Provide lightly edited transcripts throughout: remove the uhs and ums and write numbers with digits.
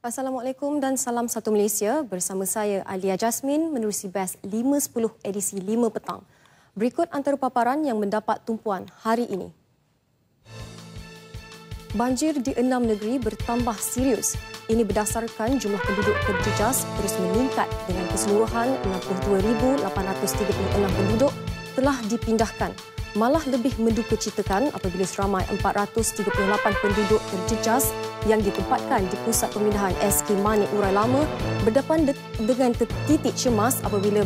Assalamualaikum dan salam satu Malaysia. Bersama saya Alia Jasmine menerusi BES 5.10 edisi 5 petang. Berikut antara paparan yang mendapat tumpuan hari ini. Banjir di 6 negeri bertambah serius. Ini berdasarkan jumlah penduduk terjejas terus meningkat dengan keseluruhan 62,836 penduduk telah dipindahkan. Malah lebih mendukacitakan apabila seramai 438 penduduk terjejas yang ditempatkan di pusat pemindahan SK Manik Urai Lama berdepan dengan titik cemas apabila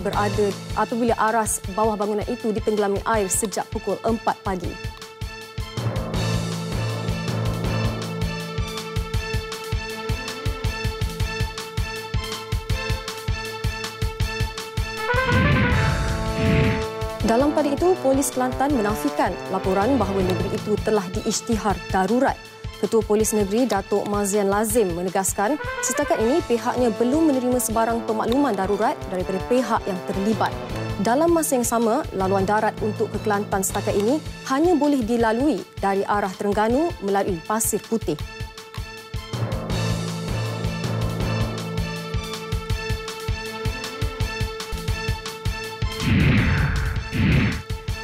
aras bawah bangunan itu ditenggelami air sejak pukul 4 pagi. Dalam pada itu, Polis Kelantan menafikan laporan bahawa negeri itu telah diisytihar darurat. Ketua Polis Negeri Datuk Mazian Lazim menegaskan setakat ini pihaknya belum menerima sebarang pemakluman darurat daripada pihak yang terlibat. Dalam masa yang sama, laluan darat untuk ke Kelantan setakat ini hanya boleh dilalui dari arah Terengganu melalui Pasir Putih.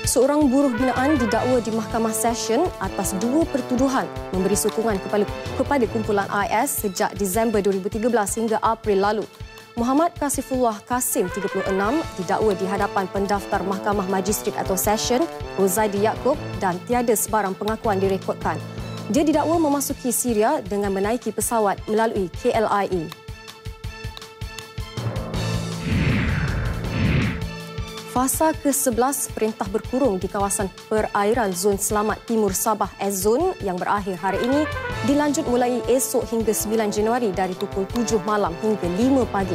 Seorang buruh binaan didakwa di Mahkamah Session atas 2 pertuduhan memberi sokongan kepada kumpulan IS sejak Disember 2013 hingga April lalu. Muhammad Kasifullah Kasim, 36, didakwa di hadapan pendaftar Mahkamah Magistrat atau Session, Rozaidi Yaakob, dan tiada sebarang pengakuan direkodkan. Dia didakwa memasuki Syria dengan menaiki pesawat melalui KLIA. Fasa ke-11 perintah berkurung di kawasan perairan Zon Selamat Timur Sabah S-Zone yang berakhir hari ini dilanjut mulai esok hingga 9 Januari dari pukul 7 malam hingga 5 pagi.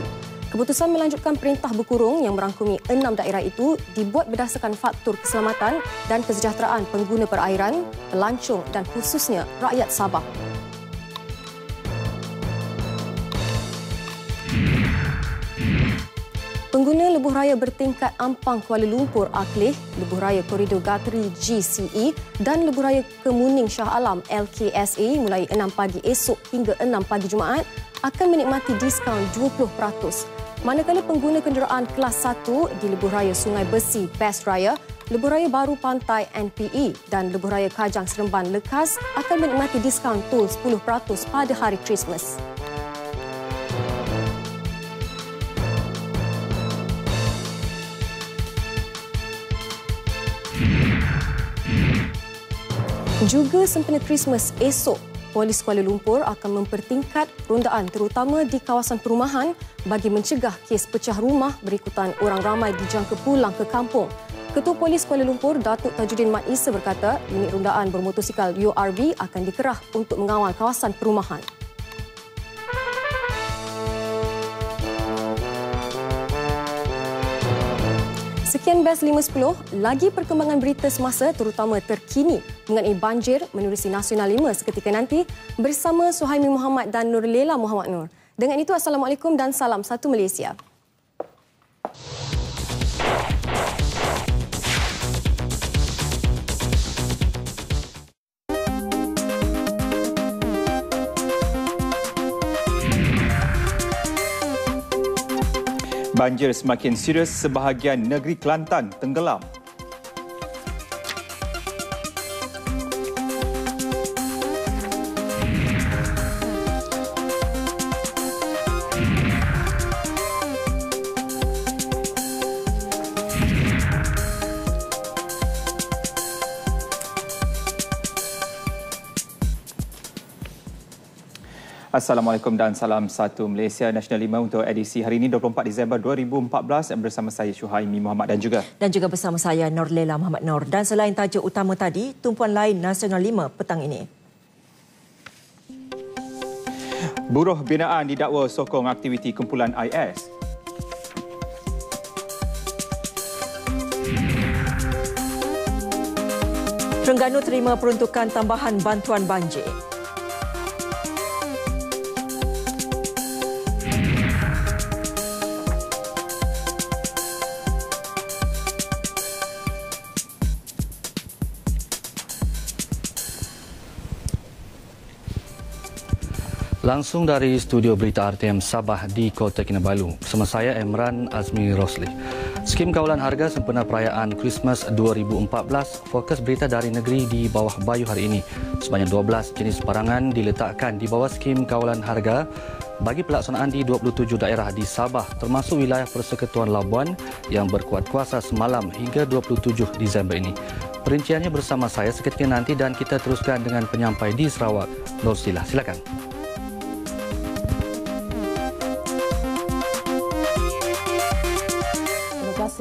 Keputusan melanjutkan perintah berkurung yang merangkumi 6 daerah itu dibuat berdasarkan faktor keselamatan dan kesejahteraan pengguna perairan, pelancong dan khususnya rakyat Sabah. Pengguna lebuh raya bertingkat Ampang Kuala Lumpur Akleh, lebuh raya Koridor Gatri GCE dan lebuh raya Kemuning Shah Alam LKSA mulai 6 pagi esok hingga 6 pagi Jumaat akan menikmati diskaun 20%. Manakala pengguna kenderaan kelas 1 di lebuh raya Sungai Besi Best Raya, lebuh raya Baru Pantai NPE dan lebuh raya Kajang Seremban Lekas akan menikmati diskaun tol 10% pada hari Christmas. Juga sempena Christmas esok, Polis Kuala Lumpur akan mempertingkat rondaan terutama di kawasan perumahan bagi mencegah kes pecah rumah berikutan orang ramai dijangka pulang ke kampung. Ketua Polis Kuala Lumpur, Datuk Tajuddin Mat Isa berkata, unit rondaan bermotosikal URB akan dikerah untuk mengawal kawasan perumahan. Sekian BES 5.10, lagi perkembangan berita semasa terutama terkini mengenai banjir menerusi Nasional 5 seketika nanti bersama Suhaimi Muhammad dan Nurlela Muhammad Nur. Dengan itu, Assalamualaikum dan salam satu Malaysia. Banjir semakin serius, sebahagian negeri Kelantan tenggelam. Assalamualaikum dan salam satu Malaysia. Nasional 5 untuk edisi hari ini 24 Disember 2014 bersama saya Suhaimi Muhammad dan juga bersama saya Nurlela Muhammad Nur. Dan selain tajuk utama tadi, tumpuan lain Nasional 5 petang ini. Buruh binaan didakwa sokong aktiviti kumpulan IS. Terengganu terima peruntukan tambahan bantuan banjir. Langsung dari studio berita RTM Sabah di Kota Kinabalu, bersama saya Emran Azmi Rosli. Skim kawalan harga sempena perayaan Christmas 2014, fokus berita dari negeri di bawah bayu hari ini. Sebanyak 12 jenis barangan diletakkan di bawah skim kawalan harga bagi pelaksanaan di 27 daerah di Sabah, termasuk wilayah Persekutuan Labuan yang berkuat kuasa semalam hingga 27 Disember ini. Perinciannya bersama saya seketika nanti dan kita teruskan dengan penyampai di Sarawak. Nur Sila, silakan.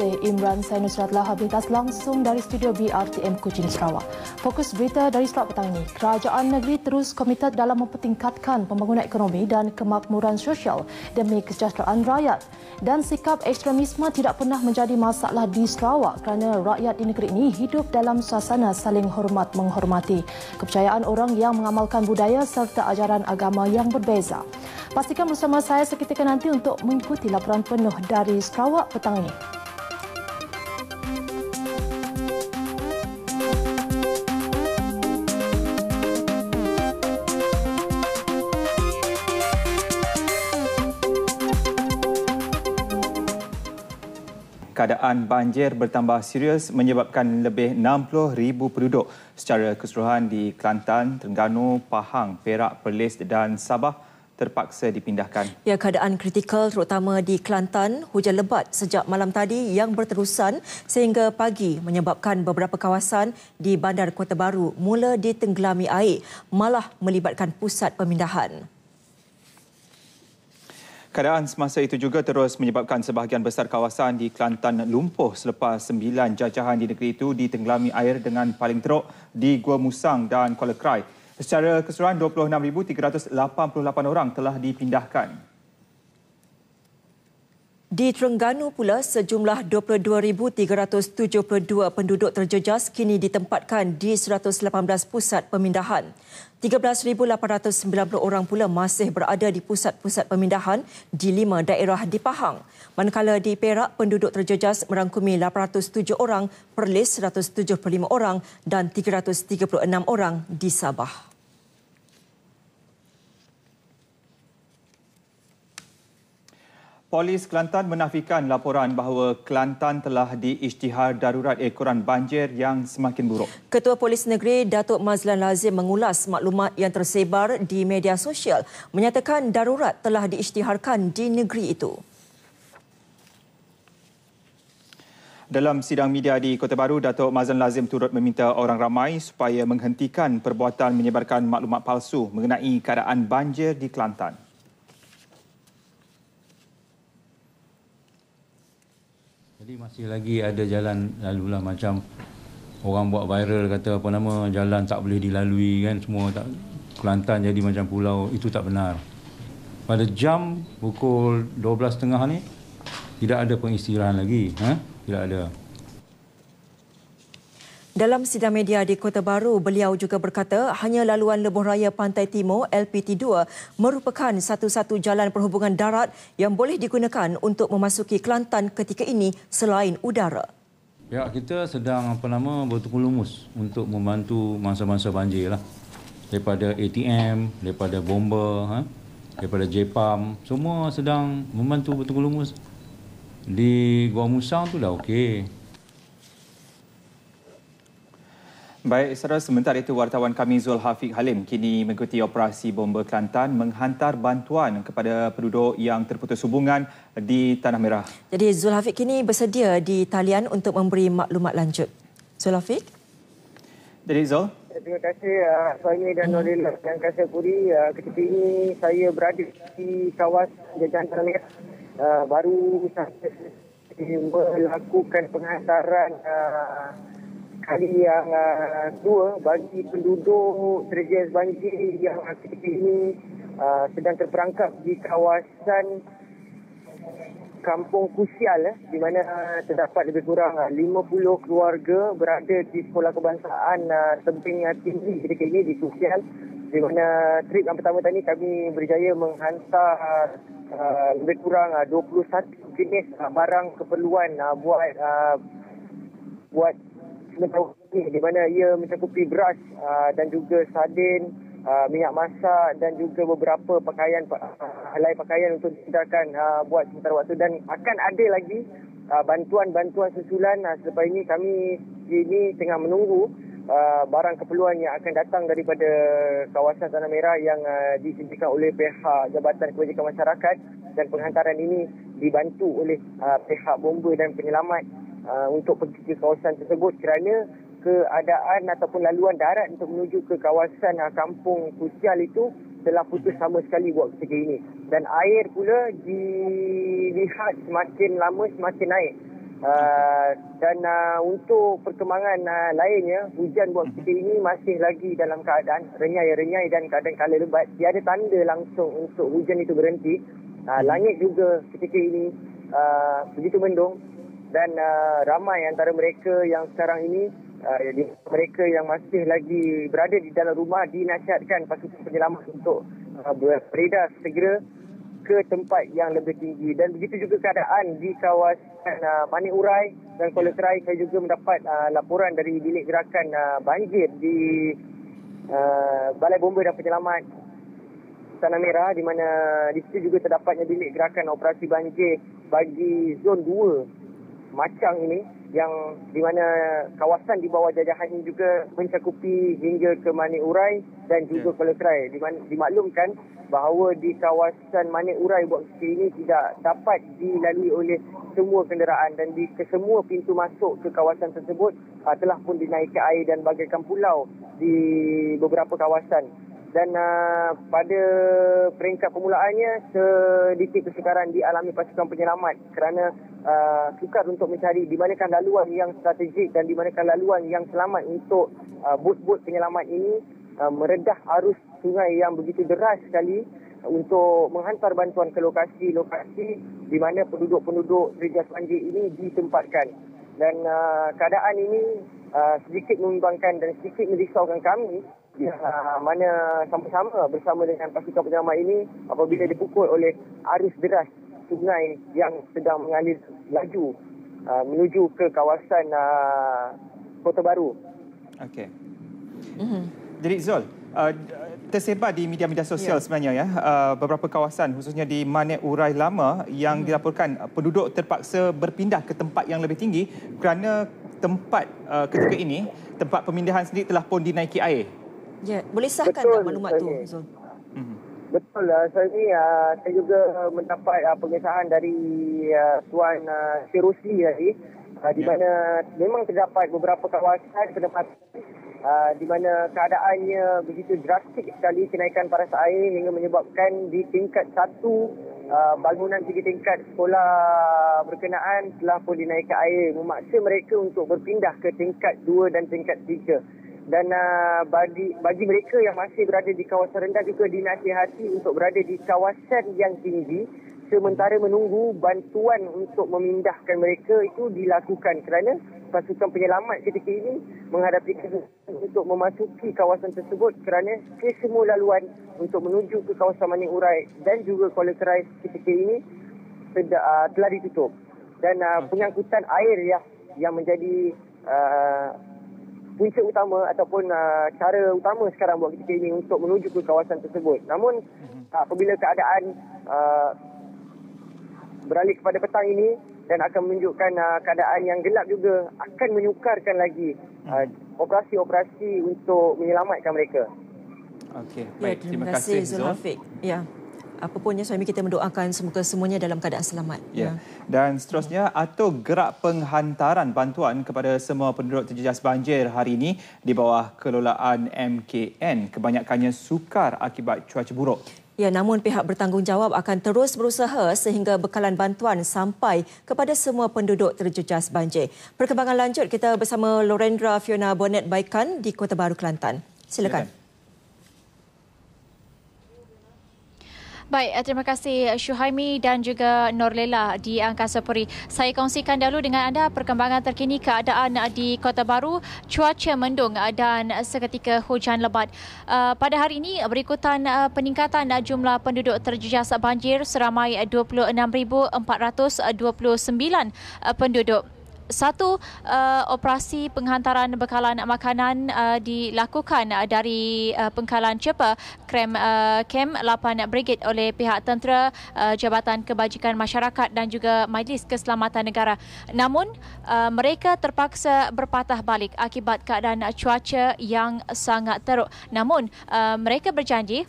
Imran, saya Nusrat Lahab, berita langsung dari studio BRTM Kuching, Sarawak. Fokus berita dari Sarawak petang ini. Kerajaan negeri terus komited dalam mempertingkatkan pembangunan ekonomi dan kemakmuran sosial demi kesejahteraan rakyat. Dan sikap ekstremisme tidak pernah menjadi masalah di Sarawak kerana rakyat di negeri ini hidup dalam suasana saling hormat menghormati kepercayaan orang yang mengamalkan budaya serta ajaran agama yang berbeza. Pastikan bersama saya seketika nanti untuk mengikuti laporan penuh dari Sarawak petang ini. Keadaan banjir bertambah serius menyebabkan lebih 60,000 penduduk secara keseluruhan di Kelantan, Terengganu, Pahang, Perak, Perlis dan Sabah terpaksa dipindahkan. Ya, keadaan kritikal terutama di Kelantan, hujan lebat sejak malam tadi yang berterusan sehingga pagi menyebabkan beberapa kawasan di Bandar Kota Baru mula ditenggelami air, malah melibatkan pusat pemindahan. Keadaan semasa itu juga terus menyebabkan sebahagian besar kawasan di Kelantan lumpuh selepas 9 jajahan di negeri itu ditenggelami air dengan paling teruk di Gua Musang dan Kuala Krai. Secara keseluruhan 26,388 orang telah dipindahkan. Di Terengganu pula, sejumlah 22,372 penduduk terjejas kini ditempatkan di 118 pusat pemindahan. 13,890 orang pula masih berada di pusat-pusat pemindahan di 5 daerah di Pahang. Manakala di Perak, penduduk terjejas merangkumi 807 orang, Perlis 175 orang dan 336 orang di Sabah. Polis Kelantan menafikan laporan bahawa Kelantan telah diisytihar darurat ekoran banjir yang semakin buruk. Ketua Polis Negeri Datuk Mazlan Lazim mengulas maklumat yang tersebar di media sosial menyatakan darurat telah diisytiharkan di negeri itu. Dalam sidang media di Kota Baru, Datuk Mazlan Lazim turut meminta orang ramai supaya menghentikan perbuatan menyebarkan maklumat palsu mengenai keadaan banjir di Kelantan. Jadi masih lagi ada jalan lalulah macam orang buat viral kata jalan tak boleh dilalui kan, semua tak, Kelantan jadi macam pulau, itu tak benar. Pada jam pukul 12.30 ni tidak ada pengistirahan lagi, tidak ada. Dalam sidang media di Kota Baru, beliau juga berkata hanya laluan lebuh raya Pantai Timur LPT2 merupakan satu-satu jalan perhubungan darat yang boleh digunakan untuk memasuki Kelantan ketika ini selain udara. Pihak kita sedang bertukar lumus untuk membantu mangsa-mangsa banjir lah. Daripada ATM, daripada bomba, daripada JPAM, semua sedang membantu bertukar lumus. Di Gua Musang tu dah okey. Baik, saudara, sementara itu wartawan kami Zulhafiq Halim kini mengikuti operasi bomba Kelantan menghantar bantuan kepada penduduk yang terputus hubungan di Tanah Merah. Jadi Zulhafiq kini bersedia di talian untuk memberi maklumat lanjut. Zulhafiq? Jadi Zul? Terima kasih saya dan Nurila yang kasih puri. Ketika ini saya berada di kawasan jajahan Tanah Merah. Baru saya melakukan penghantaran kali yang kedua bagi penduduk terjejas banjir yang ketika ini sedang terperangkap di kawasan Kampung Kusial, di mana terdapat lebih kurang 50 keluarga berada di sekolah kebangsaan Tebing Tinggi ketika ini di Kusial, di mana trip yang pertama tadi kami berjaya menghantar lebih kurang 21 jenis barang keperluan buat sementara ini, di mana ia mencakupi beras dan juga sardin, minyak masak dan juga beberapa pakaian, helai pakaian untuk disediakan buat sementara waktu, dan akan ada lagi bantuan-bantuan susulan. Selepas ini kami ini tengah menunggu barang keperluan yang akan datang daripada kawasan Tanah Merah yang disediakan oleh pihak Jabatan Kebajikan Masyarakat, dan penghantaran ini dibantu oleh pihak bomba dan penyelamat untuk pergi ke kawasan tersebut kerana keadaan ataupun laluan darat untuk menuju ke kawasan kampung Kusial itu telah putus sama sekali buat ketika ini, dan air pula dilihat semakin lama semakin naik. Dan untuk perkembangan lainnya, hujan buat ketika ini masih lagi dalam keadaan renyai-renyai dan keadaan kala lebat. Tiada tanda langsung untuk hujan itu berhenti. Langit juga ketika ini begitu mendung, dan ramai antara mereka yang sekarang ini, mereka yang masih lagi berada di dalam rumah, dinasihatkan pasukan penyelamat untuk beredar segera ke tempat yang lebih tinggi. Dan begitu juga keadaan di kawasan Manik Urai dan Kuala Kerai. Saya juga mendapat laporan dari bilik gerakan banjir di Balai Bomba dan Penyelamat Tanah Merah, di mana di situ juga terdapatnya bilik gerakan operasi banjir bagi zon 2 Macang ini, yang di mana kawasan di bawah jajahan ini juga mencakupi hingga ke Manik Urai dan juga Kuala Kerai. Dimaklumkan bahawa di kawasan Manik Urai buat ketika ini tidak dapat dilalui oleh semua kenderaan, dan di kesemua pintu masuk ke kawasan tersebut telah pun dinaiki air dan bagaikan pulau di beberapa kawasan. Dan pada peringkat permulaannya, sedikit kesukaran dialami pasukan penyelamat kerana sukar untuk mencari di manakah laluan yang strategik dan di manakah laluan yang selamat untuk bot-bot penyelamat ini meredah arus sungai yang begitu deras sekali untuk menghantar bantuan ke lokasi-lokasi di mana penduduk-penduduk terjejas banjir ini ditempatkan. Dan keadaan ini sedikit membimbangkan dan sedikit merisaukan kami, mana sama-sama bersama dengan pasukan penyelamat ini apabila dipukul oleh arus deras sungai yang sedang mengalir laju menuju ke kawasan Kota Baru. Okey. Jadi Zul, tersebar di media-media sosial sebenarnya ya, beberapa kawasan khususnya di Manik Urai Lama yang dilaporkan penduduk terpaksa berpindah ke tempat yang lebih tinggi kerana tempat ketika ini, tempat pemindahan sendiri telah pun dinaiki air. Ya, boleh sahkan tak maklumat tu, Zul? Betul. Saya juga mendapat pengesahan dari Tuan Sirosli tadi, di mana memang terdapat beberapa kawasan penempatan di mana keadaannya begitu drastik sekali, kenaikan paras air hingga menyebabkan di tingkat 1 bangunan 3 tingkat sekolah berkenaan telah pun dinaiki air, memaksa mereka untuk berpindah ke tingkat 2 dan tingkat 3. Dan bagi mereka yang masih berada di kawasan rendah juga dinasihati untuk berada di kawasan yang tinggi sementara menunggu bantuan untuk memindahkan mereka itu dilakukan, kerana pasukan penyelamat ketika ini menghadapi kesulitan untuk memasuki kawasan tersebut kerana kesemua laluan untuk menuju ke kawasan Manik Urai dan juga Kuala Kerai ketika ini telah ditutup. Dan pengangkutan air yang menjadi punca utama ataupun cara utama sekarang buat ketika ini untuk menuju ke kawasan tersebut. Namun apabila keadaan beralih kepada petang ini dan akan menunjukkan keadaan yang gelap juga, akan menyukarkan lagi operasi-operasi untuk menyelamatkan mereka. Okey, baik. Terima kasih Zul. Ya. Apapunnya suami kita mendoakan semoga semuanya dalam keadaan selamat. Ya. Dan seterusnya, atur gerak penghantaran bantuan kepada semua penduduk terjejas banjir hari ini di bawah kelolaan MKN. Kebanyakannya sukar akibat cuaca buruk. Ya, namun pihak bertanggungjawab akan terus berusaha sehingga bekalan bantuan sampai kepada semua penduduk terjejas banjir. Perkembangan lanjut kita bersama Lorendra Fiona Bonnet Baikan di Kota Baru, Kelantan. Silakan. Baik, terima kasih Syuhaimi dan juga Norlela di Angkasa Puri. Saya kongsikan dahulu dengan anda perkembangan terkini keadaan di Kota Baru. Cuaca mendung dan seketika hujan lebat. Pada hari ini berikutan peningkatan jumlah penduduk terjejas banjir seramai 26,429 penduduk. Satu, operasi penghantaran bekalan makanan dilakukan dari pengkalan cepa Kem 8 Brigade oleh pihak tentera, Jabatan Kebajikan Masyarakat dan juga Majlis Keselamatan Negara. Namun, mereka terpaksa berpatah balik akibat keadaan cuaca yang sangat teruk. Namun, mereka berjanji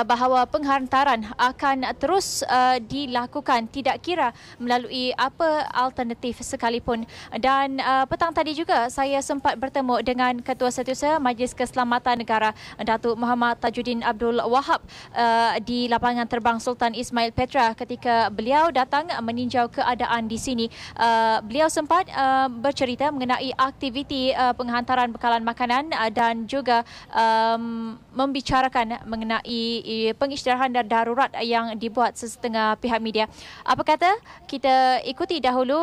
bahawa penghantaran akan terus dilakukan tidak kira melalui apa alternatif sekalipun. Dan petang tadi juga saya sempat bertemu dengan Ketua Setiausaha Majlis Keselamatan Negara Datuk Muhammad Tajuddin Abdul Wahab di lapangan terbang Sultan Ismail Petra ketika beliau datang meninjau keadaan di sini. Beliau sempat bercerita mengenai aktiviti penghantaran bekalan makanan dan juga membicarakan mengenai pengisytiharan darurat yang dibuat sesetengah pihak media. Apa kata? Kita ikuti dahulu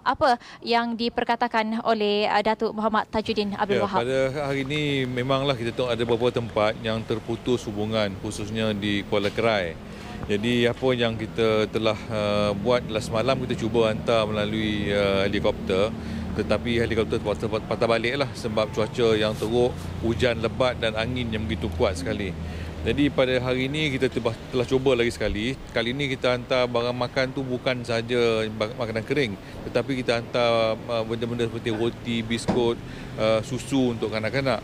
apa yang diperkatakan oleh Datuk Muhammad Tajuddin Abdul Wahab. Pada hari ini memanglah kita tengok ada beberapa tempat yang terputus hubungan, khususnya di Kuala Kerai. Jadi apa yang kita telah buat semalam, kita cuba hantar melalui helikopter. Tetapi helikopter patah baliklah sebab cuaca yang teruk, hujan lebat dan angin yang begitu kuat sekali. Jadi pada hari ini kita telah cuba lagi sekali. Kali ini kita hantar barang makan tu bukan sahaja makanan kering, tetapi kita hantar benda-benda seperti roti, biskut, susu untuk kanak-kanak.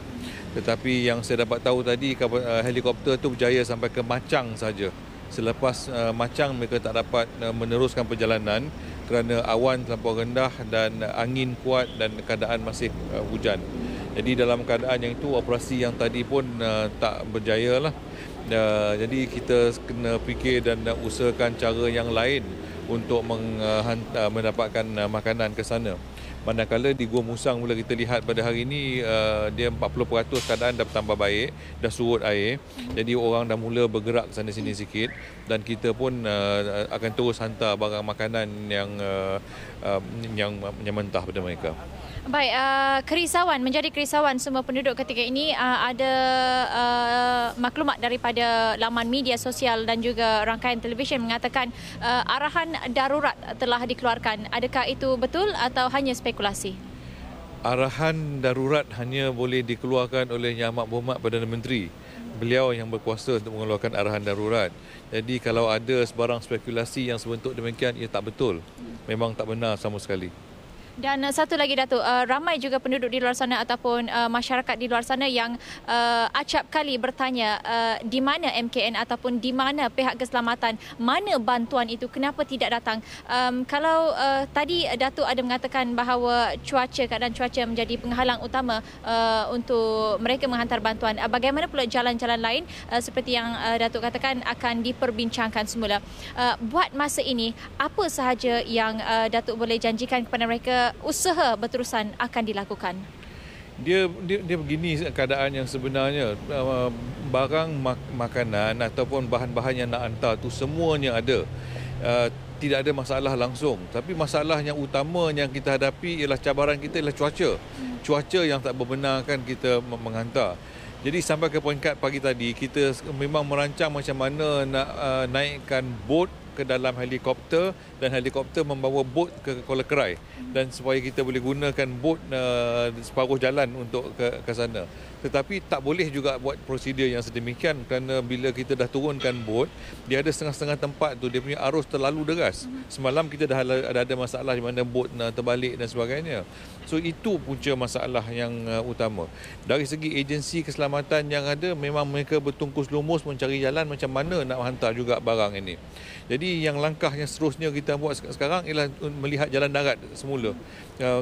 Tetapi yang saya dapat tahu tadi, helikopter tu berjaya sampai ke Machang saja. Selepas Machang mereka tak dapat meneruskan perjalanan kerana awan terlampau rendah dan angin kuat dan keadaan masih hujan. Jadi dalam keadaan yang itu, operasi yang tadi pun tak berjaya lah. Jadi kita kena fikir dan usahakan cara yang lain untuk mendapatkan makanan ke sana. Manakala di Gua Musang mula kita lihat pada hari ini, dia 40% keadaan dah bertambah baik, dah surut air. Jadi orang dah mula bergerak ke sana sini sikit dan kita pun akan terus hantar barang makanan yang mentah pada mereka. Baik, menjadi kerisauan semua penduduk ketika ini. Ada maklumat daripada laman media sosial dan juga rangkaian televisyen mengatakan arahan darurat telah dikeluarkan. Adakah itu betul atau hanya spekulasi? Arahan darurat hanya boleh dikeluarkan oleh Yang Amat Berhormat Perdana Menteri. Beliau yang berkuasa untuk mengeluarkan arahan darurat. Jadi kalau ada sebarang spekulasi yang sebentuk demikian, ia tak betul. Memang tak benar sama sekali. Dan satu lagi, Datuk, ramai juga penduduk di luar sana ataupun masyarakat di luar sana yang acap kali bertanya di mana MKN ataupun di mana pihak keselamatan, mana bantuan itu, kenapa tidak datang. Kalau tadi Datuk ada mengatakan bahawa keadaan cuaca menjadi penghalang utama untuk mereka menghantar bantuan. Bagaimana pula jalan-jalan lain seperti yang Datuk katakan akan diperbincangkan semula. Buat masa ini, apa sahaja yang Datuk boleh janjikan kepada mereka usaha berterusan akan dilakukan? Dia begini keadaan yang sebenarnya. Barang makanan ataupun bahan-bahan yang nak hantar tu semuanya ada. Tidak ada masalah langsung. Tapi masalah yang utama yang kita hadapi ialah cabaran kita ialah cuaca. Cuaca yang tak berbenarkan kita menghantar. Jadi sampai ke peringkat pagi tadi, kita memang merancang macam mana nak naikkan bot ke dalam helikopter dan helikopter membawa bot ke Kuala Kerai dan supaya kita boleh gunakan bot separuh jalan untuk ke sana. Tetapi tak boleh juga buat prosedur yang sedemikian kerana bila kita dah turunkan bot, dia ada setengah-setengah tempat tu dia punya arus terlalu deras. Semalam kita dah ada masalah di mana bot terbalik dan sebagainya. So itu punca masalah yang utama. Dari segi agensi keselamatan yang ada, memang mereka bertungkus lumus mencari jalan macam mana nak hantar juga barang ini. Jadi yang langkah yang seterusnya kita buat sekarang ialah melihat jalan darat semula.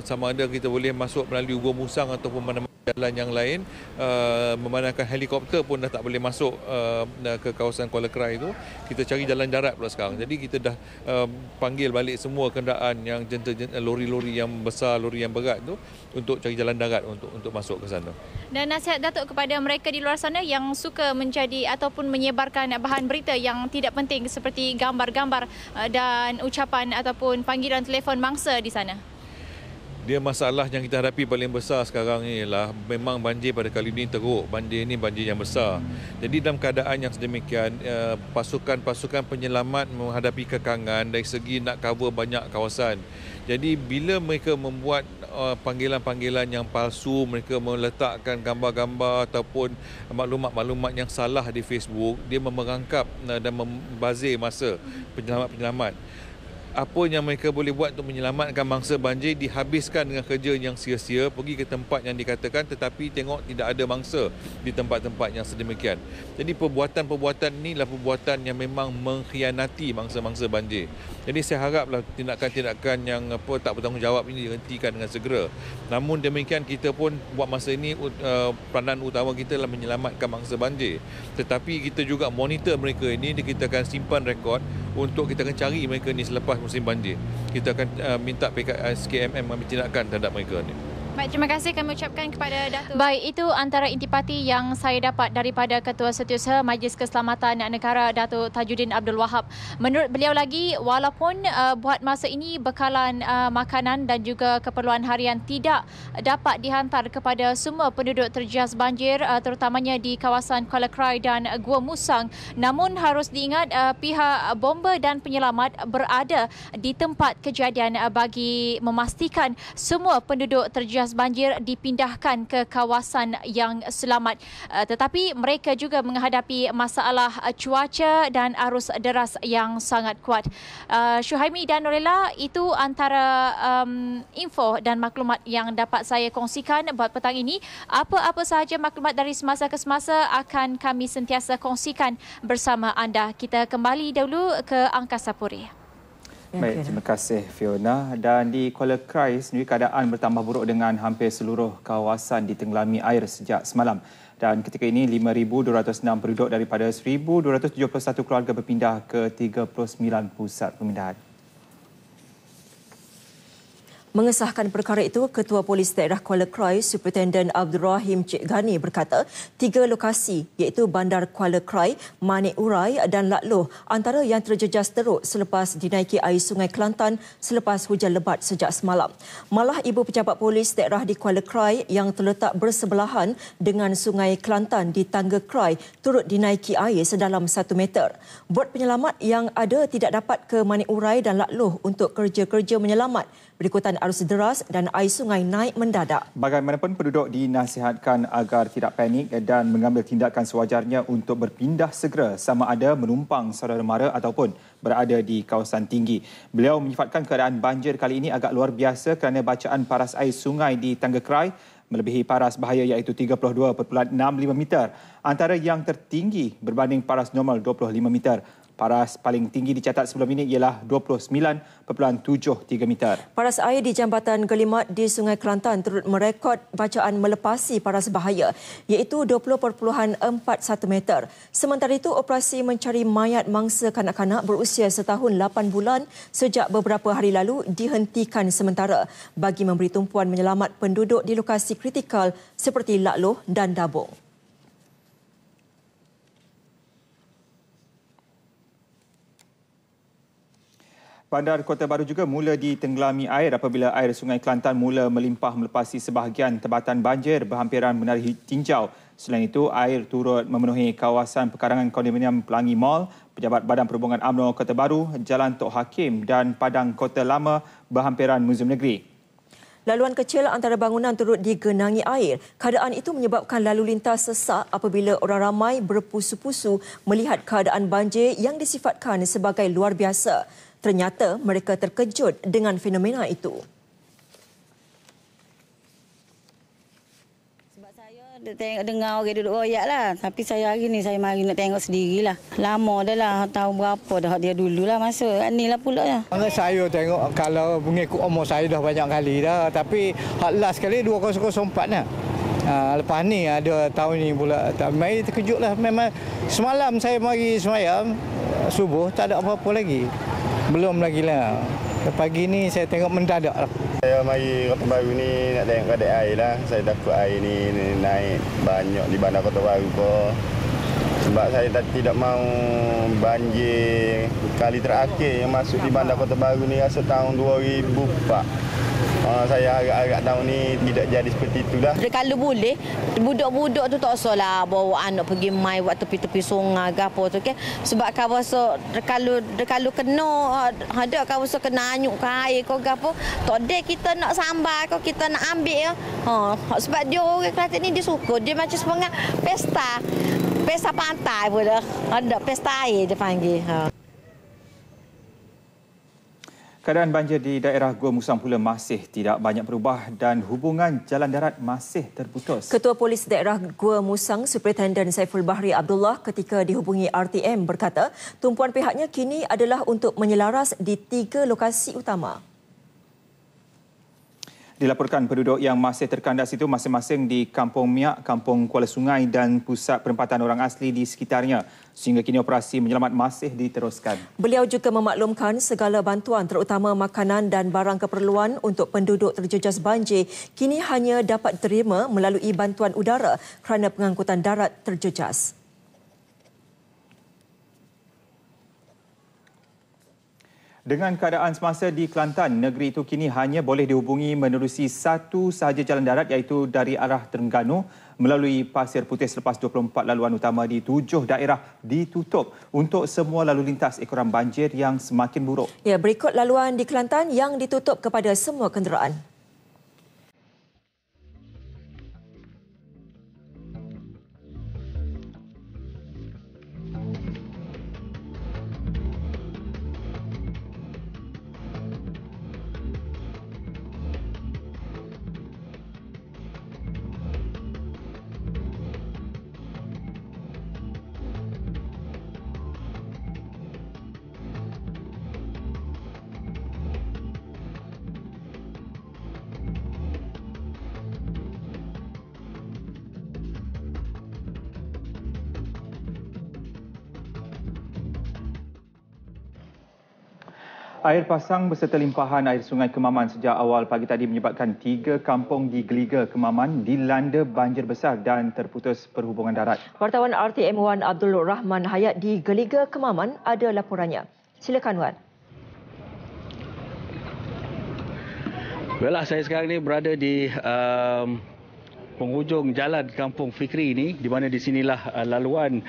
Sama ada kita boleh masuk melalui Gua Musang ataupun mana-mana jalan yang lain, memandangkan helikopter pun dah tak boleh masuk ke kawasan Kuala Kerai itu, kita cari jalan darat pula sekarang. Jadi kita dah panggil balik semua kenderaan yang lori-lori yang besar, lori yang berat tu untuk cari jalan darat untuk masuk ke sana. Dan nasihat Datuk kepada mereka di luar sana yang suka menjadi ataupun menyebarkan bahan berita yang tidak penting seperti gambar-gambar dan ucapan ataupun panggilan telefon mangsa di sana? Dia masalah yang kita hadapi paling besar sekarang ni ialah memang banjir pada kali ini teruk. Banjir ini banjir yang besar. Jadi dalam keadaan yang sedemikian, pasukan-pasukan penyelamat menghadapi kekangan dari segi nak cover banyak kawasan. Jadi bila mereka membuat panggilan-panggilan yang palsu, mereka meletakkan gambar-gambar ataupun maklumat-maklumat yang salah di Facebook, dia memerangkap dan membazir masa penyelamat-penyelamat. Apa yang mereka boleh buat untuk menyelamatkan mangsa banjir dihabiskan dengan kerja yang sia-sia, pergi ke tempat yang dikatakan tetapi tengok tidak ada mangsa di tempat-tempat yang sedemikian. Jadi perbuatan-perbuatan ini adalah perbuatan yang memang mengkhianati mangsa-mangsa banjir. Jadi saya haraplah tindakan-tindakan yang tak bertanggungjawab ini dihentikan dengan segera. Namun demikian kita pun buat masa ini peranan utama kita adalah menyelamatkan mangsa banjir. Tetapi kita juga monitor mereka ini, kita akan simpan rekod untuk kita akan cari mereka ni selepas musim banjir. Kita akan minta SKMM mengambil tindakan terhadap mereka ni. Baik, terima kasih kami ucapkan kepada Datuk. Baik, itu antara intipati yang saya dapat daripada Ketua Setiausaha Majlis Keselamatan Negara Datuk Tajuddin Abdul Wahab. Menurut beliau lagi, walaupun buat masa ini bekalan makanan dan juga keperluan harian tidak dapat dihantar kepada semua penduduk terjejas banjir, terutamanya di kawasan Kuala Krai dan Gua Musang, namun harus diingat pihak bomba dan penyelamat berada di tempat kejadian bagi memastikan semua penduduk terjejas banjir dipindahkan ke kawasan yang selamat. Tetapi mereka juga menghadapi masalah cuaca dan arus deras yang sangat kuat. Syuhaimi dan Norlela, itu antara info dan maklumat yang dapat saya kongsikan buat petang ini. Apa-apa sahaja maklumat dari semasa ke semasa akan kami sentiasa kongsikan bersama anda. Kita kembali dahulu ke Angkasa Puri. Baik, terima kasih Fiona. Dan di Kuala Krai sendiri keadaan bertambah buruk dengan hampir seluruh kawasan ditenggelami air sejak semalam. Dan ketika ini 5,206 penduduk daripada 1,271 keluarga berpindah ke 39 pusat pemindahan. Mengesahkan perkara itu, Ketua Polis Daerah Kuala Krai, Superintendent Abdul Rahim Cik Ghani berkata, 3 lokasi iaitu Bandar Kuala Krai, Manik Urai dan Lat Loh antara yang terjejas teruk selepas dinaiki air Sungai Kelantan selepas hujan lebat sejak semalam. Malah Ibu Pejabat Polis Daerah di Kuala Krai yang terletak bersebelahan dengan Sungai Kelantan di Tangga Krai turut dinaiki air sedalam 1 meter. Bot penyelamat yang ada tidak dapat ke Manik Urai dan Lat Loh untuk kerja-kerja menyelamat berikutan arus deras dan air sungai naik mendadak. Bagaimanapun penduduk dinasihatkan agar tidak panik dan mengambil tindakan sewajarnya untuk berpindah segera sama ada menumpang saudara mara ataupun berada di kawasan tinggi. Beliau menyifatkan keadaan banjir kali ini agak luar biasa kerana bacaan paras air sungai di Tangga Krai melebihi paras bahaya iaitu 32.65 meter. Antara yang tertinggi berbanding paras normal 25 meter. Paras paling tinggi dicatat sebelum ini ialah 29.73 meter. Paras air di Jambatan Gelimat di Sungai Kelantan turut merekod bacaan melepasi paras bahaya iaitu 20.41 meter. Sementara itu, operasi mencari mayat mangsa kanak-kanak berusia setahun 8 bulan sejak beberapa hari lalu dihentikan sementara bagi memberi tumpuan menyelamat penduduk di lokasi kritikal seperti Lat Loh dan Dabong. Bandar Kota Baru juga mula ditenggelami air apabila air Sungai Kelantan mula melimpah melepasi sebahagian tebatan banjir berhampiran Menara Tinjau. Selain itu, air turut memenuhi kawasan pekarangan kondominium Pelangi Mall, Pejabat Badan Perhubungan UMNO Kota Baru, Jalan Tok Hakim dan Padang Kota Lama berhampiran Muzium Negeri. Laluan kecil antara bangunan turut digenangi air. Keadaan itu menyebabkan lalu lintas sesak apabila orang ramai berpusu-pusu melihat keadaan banjir yang disifatkan sebagai luar biasa. Ternyata mereka terkejut dengan fenomena itu. Sebab saya tengok dengar orang duduk royak lah. Tapi saya hari ni saya mari nak tengok sendirilah. Lama dah lah, tahu berapa dah dia dululah masa. Ni lah pula lah. Saya tengok kalau mengikut umur saya dah banyak kali dah. Tapi hak last kali 2004 lah. Lepas ni ada tahun ni pula. Mari terkejut lah. Memang semalam saya mari semayam subuh tak ada apa-apa lagi. Belum lagi lah. Pagi ni saya tengok mendadak lah. Saya mari Kota Baru ni nak tengok keadaan air lah. Saya takut air ni naik banyak di Bandar Kota Baru pun. Sebab saya tidak mahu banjir kali terakhir yang masuk di Bandar Kota Baru ni rasa tahun 2004. Saya agak-agak tahun ni tidak jadi seperti itulah. Kalau boleh, budak-budak tu tak usahlah bawa anak pergi main buat tepi-tepi sungai ke apa tu kan. Sebab kau rasa kalau kena ada kau rasa kena anyuk ke air ke apa, tak ada kita nak sambar ke kita nak ambil ya. Sebab dia orang Kelantan ni dia suka, dia macam sebenarnya pesta pantai pun dah. Ada pesta air dia panggil. Keadaan banjir di daerah Gua Musang pula masih tidak banyak berubah dan hubungan jalan darat masih terputus. Ketua Polis Daerah Gua Musang, Superintendent Saiful Bahri Abdullah ketika dihubungi RTM berkata, tumpuan pihaknya kini adalah untuk menyelaras di 3 lokasi utama. Dilaporkan penduduk yang masih terkandas itu masing-masing di Kampung Miak, Kampung Kuala Sungai dan pusat penempatan orang asli di sekitarnya. Sehingga kini operasi menyelamat masih diteruskan. Beliau juga memaklumkan segala bantuan terutama makanan dan barang keperluan untuk penduduk terjejas banjir kini hanya dapat diterima melalui bantuan udara kerana pengangkutan darat terjejas. Dengan keadaan semasa di Kelantan, negeri itu kini hanya boleh dihubungi menerusi satu sahaja jalan darat iaitu dari arah Terengganu melalui Pasir Putih selepas 24 laluan utama di 7 daerah ditutup untuk semua lalu lintas ekoran banjir yang semakin buruk. Ya, berikut laluan di Kelantan yang ditutup kepada semua kenderaan. Air pasang beserta limpahan air sungai Kemaman sejak awal pagi tadi menyebabkan 3 kampung di Geliga Kemaman dilanda banjir besar dan terputus perhubungan darat. Wartawan RTM Wan Abdul Rahman Hayat di Geliga Kemaman ada laporannya. Silakan Wan. Saya sekarang ni berada di penghujung jalan Kampung Fikri ini, di mana di sinilah laluan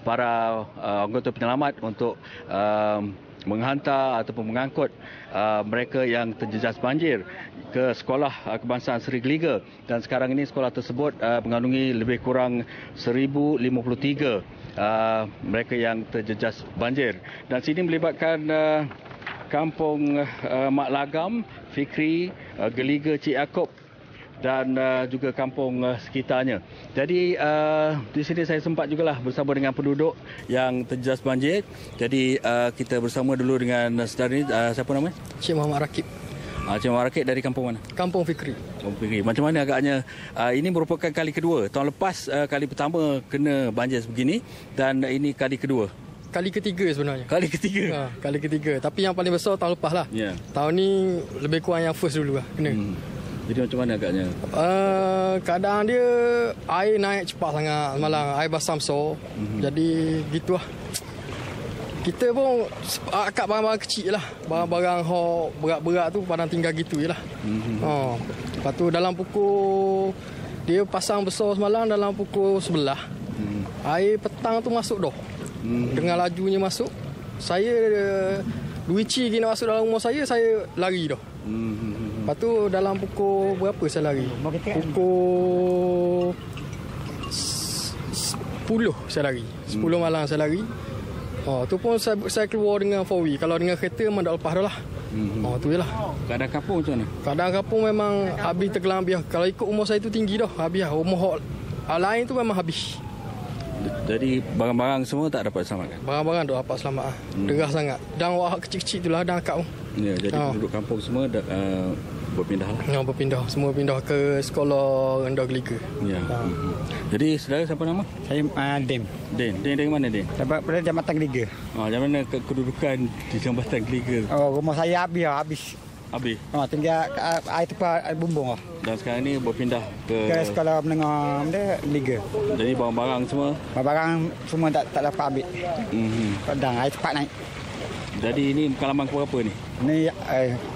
para anggota penyelamat untuk menghantar ataupun mengangkut mereka yang terjejas banjir ke sekolah kebangsaan Seri Geliga. Dan sekarang ini sekolah tersebut mengandungi lebih kurang 1,053 mereka yang terjejas banjir. Dan sini melibatkan Kampung Mak Lagam, Fikri, Geliga Cik Yaakob dan juga kampung sekitarnya. Jadi di sini saya sempat jugalah bersama dengan penduduk yang terjejas banjir. Jadi kita bersama dulu dengan saudara ni, siapa namanya? Cik Muhammad Rakib. Cik Muhammad Rakib dari kampung mana? Kampung Fikri. Kampung Fikri. Macam mana agaknya ini merupakan kali kedua. Tahun lepas kali pertama kena banjir sebegini dan ini kali kedua. Kali ketiga sebenarnya. Kali ketiga? Kali ketiga. Tapi yang paling besar tahun lepas lah. Yeah. Tahun ni lebih kurang yang first dulu lah kena. Jadi macam mana agaknya? Keadaan dia air naik cepat sangat malam, air basam besar. Jadi gitulah. Kita pun akak barang-barang kecil lah. Barang-barang berat-berat tu padang tinggal gitu je lah. Lepas tu dalam pukul dia pasang besar semalam dalam pukul 11. Air petang tu masuk dah. Dengan lajunya masuk. Saya Luici kena masuk dalam rumah saya lari dah. Lepas tu dalam pukul berapa saya lari? Pukul 10 saya lari. 10 malam saya lari. Tu pun saya keluar dengan 4W. Kalau dengan kereta memang dah lepas dah lah. Tu je lah. Keadaan kampung macam mana? Keadaan kampung memang habis tergelam habis. Kalau ikut umur saya tu tinggi dah. Habis lah. Rumah lain tu memang habis. Jadi barang-barang semua tak dapat selamatkan? Barang-barang tak dapat selamat. Derah sangat. Dan wahak kecil-kecil tu lah dan akak tu. Ya, jadi penduduk kampung semua berpindah lah? Ya, berpindah. Semua pindah ke sekolah rendah Geliga. Ya. Jadi saudara siapa nama? Saya Din. Din dari mana Din? Daripada Jambatan Geliga. Macam mana kedudukan di Jambatan Geliga? Rumah saya habis. Tinggal air tepat air bumbung lah. Dan sekarang ni berpindah ke sekolah menengah Geliga. Jadi barang-barang semua? Barang semua tak dapat ambil. Kadang air cepat naik. Jadi ini pengalaman berapa ni? Ni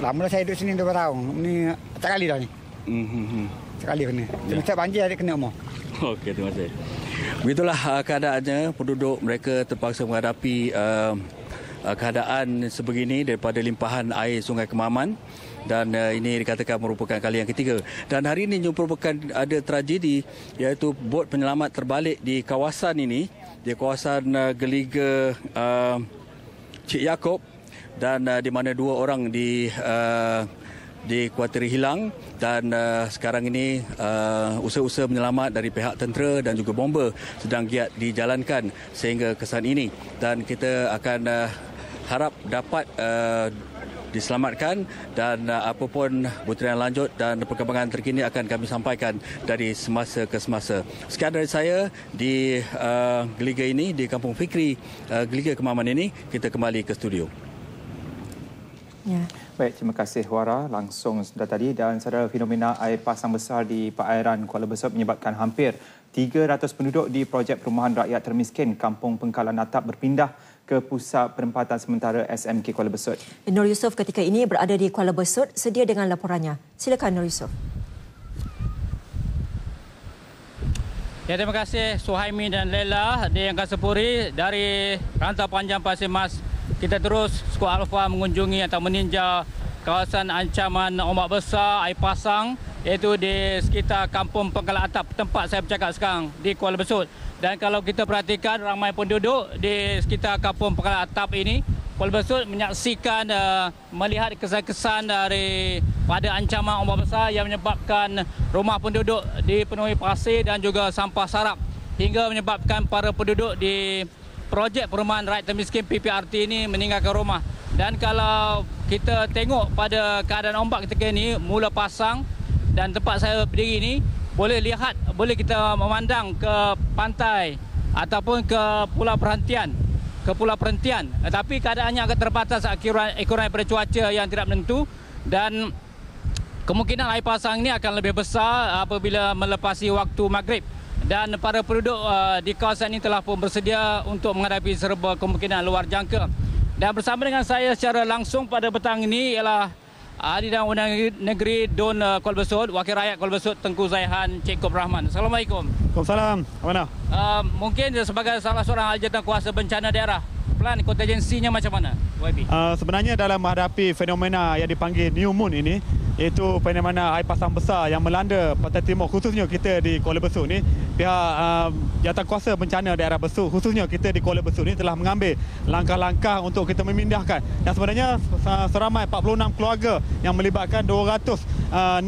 lama dah saya duduk sini 2 tahun. Ni tak kali dah ni. Sekali kena. Setiap banjir ada kena semua. Okey, terima kasih. Begitulah keadaannya, penduduk mereka terpaksa menghadapi keadaan sebegini daripada limpahan air Sungai Kemaman, dan ini dikatakan merupakan kali yang ketiga. Dan hari ini merupakan ada tragedi, iaitu bot penyelamat terbalik di kawasan ini, di kawasan Geliga Cik Yaakob, dan di mana 2 orang dikuatiri hilang, dan sekarang ini usaha-usaha menyelamat dari pihak tentera dan juga bomber sedang giat dijalankan sehingga kesan ini, dan kita akan harap dapat diselamatkan, dan apapun butiran lanjut dan perkembangan terkini akan kami sampaikan dari semasa ke semasa. Sekian dari saya di Geliga ini, di Kampung Fikri Geliga Kemaman ini. Kita kembali ke studio. Ya. Baik, terima kasih Wara langsung sudah tadi. Dan saudara, fenomena air pasang besar di perairan Kuala Besut menyebabkan hampir 300 penduduk di projek perumahan rakyat termiskin Kampung Pengkalan Atap berpindah ke pusat penempatan sementara SMK Kuala Besut. Nur Yusof ketika ini berada di Kuala Besut sedia dengan laporannya. Silakan Nur Yusof. Ya, terima kasih Suhaimi dan Lela di Angkasa Puri. Dari rantau panjang Pasir Mas, kita terus Skuad Alfa mengunjungi atau meninjau kawasan ancaman ombak besar air pasang, iaitu di sekitar Kampung Pengkalan Atap, tempat saya bercakap sekarang di Kuala Besut. Dan kalau kita perhatikan, ramai penduduk di sekitar Kampung Pengkalan Atap ini, Kuala Besut, menyaksikan, melihat kesan-kesan pada ancaman ombak besar yang menyebabkan rumah penduduk dipenuhi pasir dan juga sampah sarap, hingga menyebabkan para penduduk di projek perumahan rakyat termiskin PPRT ini meninggalkan rumah. Dan kalau kita tengok pada keadaan ombak ketika ini mula pasang, dan tempat saya berdiri ini boleh kita memandang ke pantai ataupun ke pulau perhentian. Tapi keadaannya agak terbatas ekoran daripada cuaca yang tidak menentu, dan kemungkinan air pasang ini akan lebih besar apabila melepasi waktu maghrib. Dan para penduduk di kawasan ini telah pun bersedia untuk menghadapi serba kemungkinan luar jangka. Dan bersama dengan saya secara langsung pada petang ini ialah Ahli dan Undang Negeri DUN Kuala Besut, Wakil Rakyat Kuala Besut Tengku Zaihan Cik Kob Rahman. Assalamualaikum. Waalaikumsalam. Mana? Mungkin sebagai salah seorang ahli jawatankuasa bencana daerah, plan kontingensinya macam mana, YB? Sebenarnya dalam menghadapi fenomena yang dipanggil New Moon ini, iaitu fenomena air pasang besar yang melanda Pantai Timur, khususnya kita di Kuala Besut ni, pihak jawatankuasa bencana daerah Besut, khususnya kita di Kuala Besut ni, telah mengambil langkah-langkah untuk kita memindahkan. Dan sebenarnya seramai 46 keluarga yang melibatkan 268